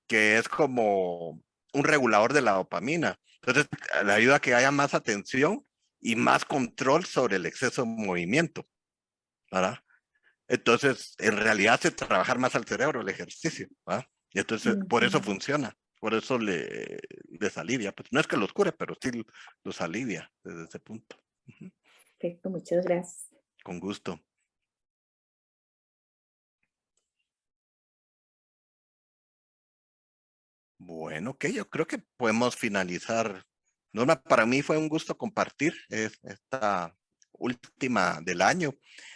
que es como un regulador de la dopamina. Entonces, le ayuda a que haya más atención y más control sobre el exceso de movimiento, ¿verdad? Entonces, en realidad hace trabajar más al cerebro el ejercicio, ¿verdad? Y entonces, por eso funciona, por eso les alivia. Pues no es que los cure, pero sí los alivia desde ese punto. Perfecto, muchas gracias. Con gusto. Bueno, ok, yo creo que podemos finalizar. Norma, para mí fue un gusto compartir esta última del año.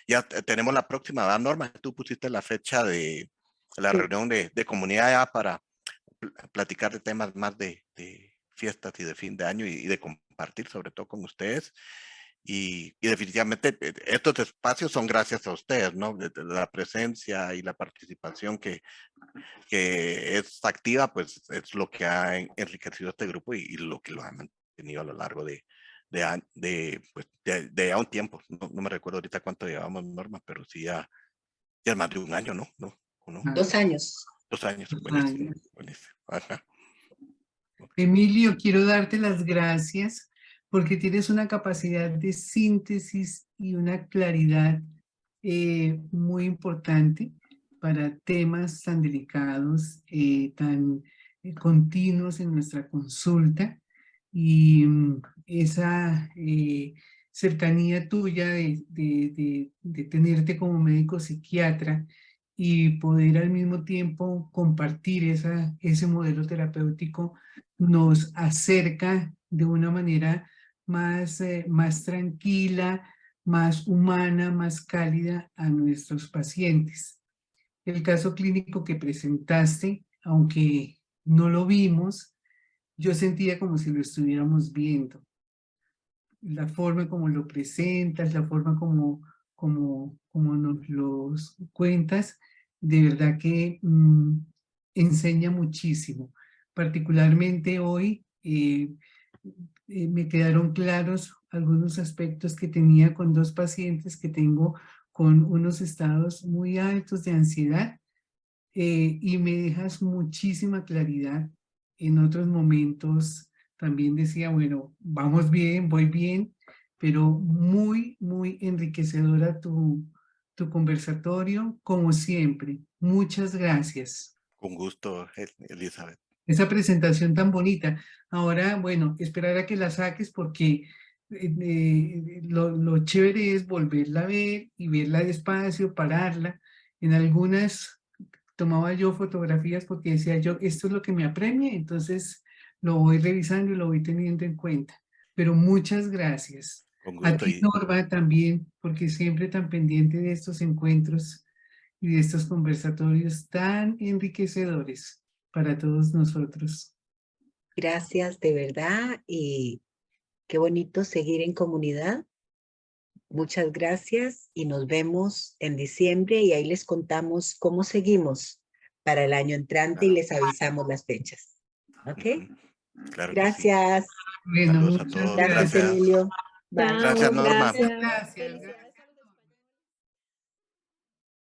Ya tenemos la próxima, ¿verdad, Norma? Tú pusiste la fecha de la Sí. reunión de comunidad ya para platicar de temas más de fiestas y de fin de año y de compartir sobre todo con ustedes. Y definitivamente estos espacios son gracias a ustedes, ¿no? De la presencia y la participación que es activa, pues es lo que ha enriquecido este grupo y lo que lo ha mantenido a lo largo de ya un tiempo. No me recuerdo ahorita cuánto llevamos, Norma, pero sí ya más de un año, ¿no? ¿O no? 2 años. 2 años, buenísimo, Vale. buenísimo. Ajá. Emilio, quiero darte las gracias porque tienes una capacidad de síntesis y una claridad muy importante para temas tan delicados, tan continuos en nuestra consulta. Y esa cercanía tuya de tenerte como médico psiquiatra y poder al mismo tiempo compartir ese modelo terapéutico nos acerca de una manera más tranquila, más humana, más cálida a nuestros pacientes. El caso clínico que presentaste, aunque no lo vimos, yo sentía como si lo estuviéramos viendo. La forma como lo presentas, la forma como nos los cuentas, de verdad que enseña muchísimo. Particularmente hoy me quedaron claros algunos aspectos que tenía con 2 pacientes que tengo con unos estados muy altos de ansiedad y me dejas muchísima claridad. En otros momentos también decía, bueno, vamos bien, voy bien, pero muy, muy enriquecedora tu conversatorio, como siempre. Muchas gracias. Con gusto, Elizabeth. Esa presentación tan bonita. Ahora, bueno, esperar a que la saques porque lo chévere es volverla a ver y verla despacio, pararla. En algunas tomaba yo fotografías porque decía yo, esto es lo que me apremia, entonces lo voy revisando y lo voy teniendo en cuenta. Pero muchas gracias. Con A gusto. ti, Norma, también, porque siempre tan pendiente de estos encuentros y de estos conversatorios tan enriquecedores para todos nosotros. Gracias, de verdad, y qué bonito seguir en comunidad. Muchas gracias y nos vemos en diciembre y ahí les contamos cómo seguimos para el año entrante y les avisamos las fechas. ¿Ok? Claro que sí. Gracias. Bueno, Saludos a muchas todos. Gracias, Gracias. Emilio. Bye. Gracias, Norma. Gracias. Gracias.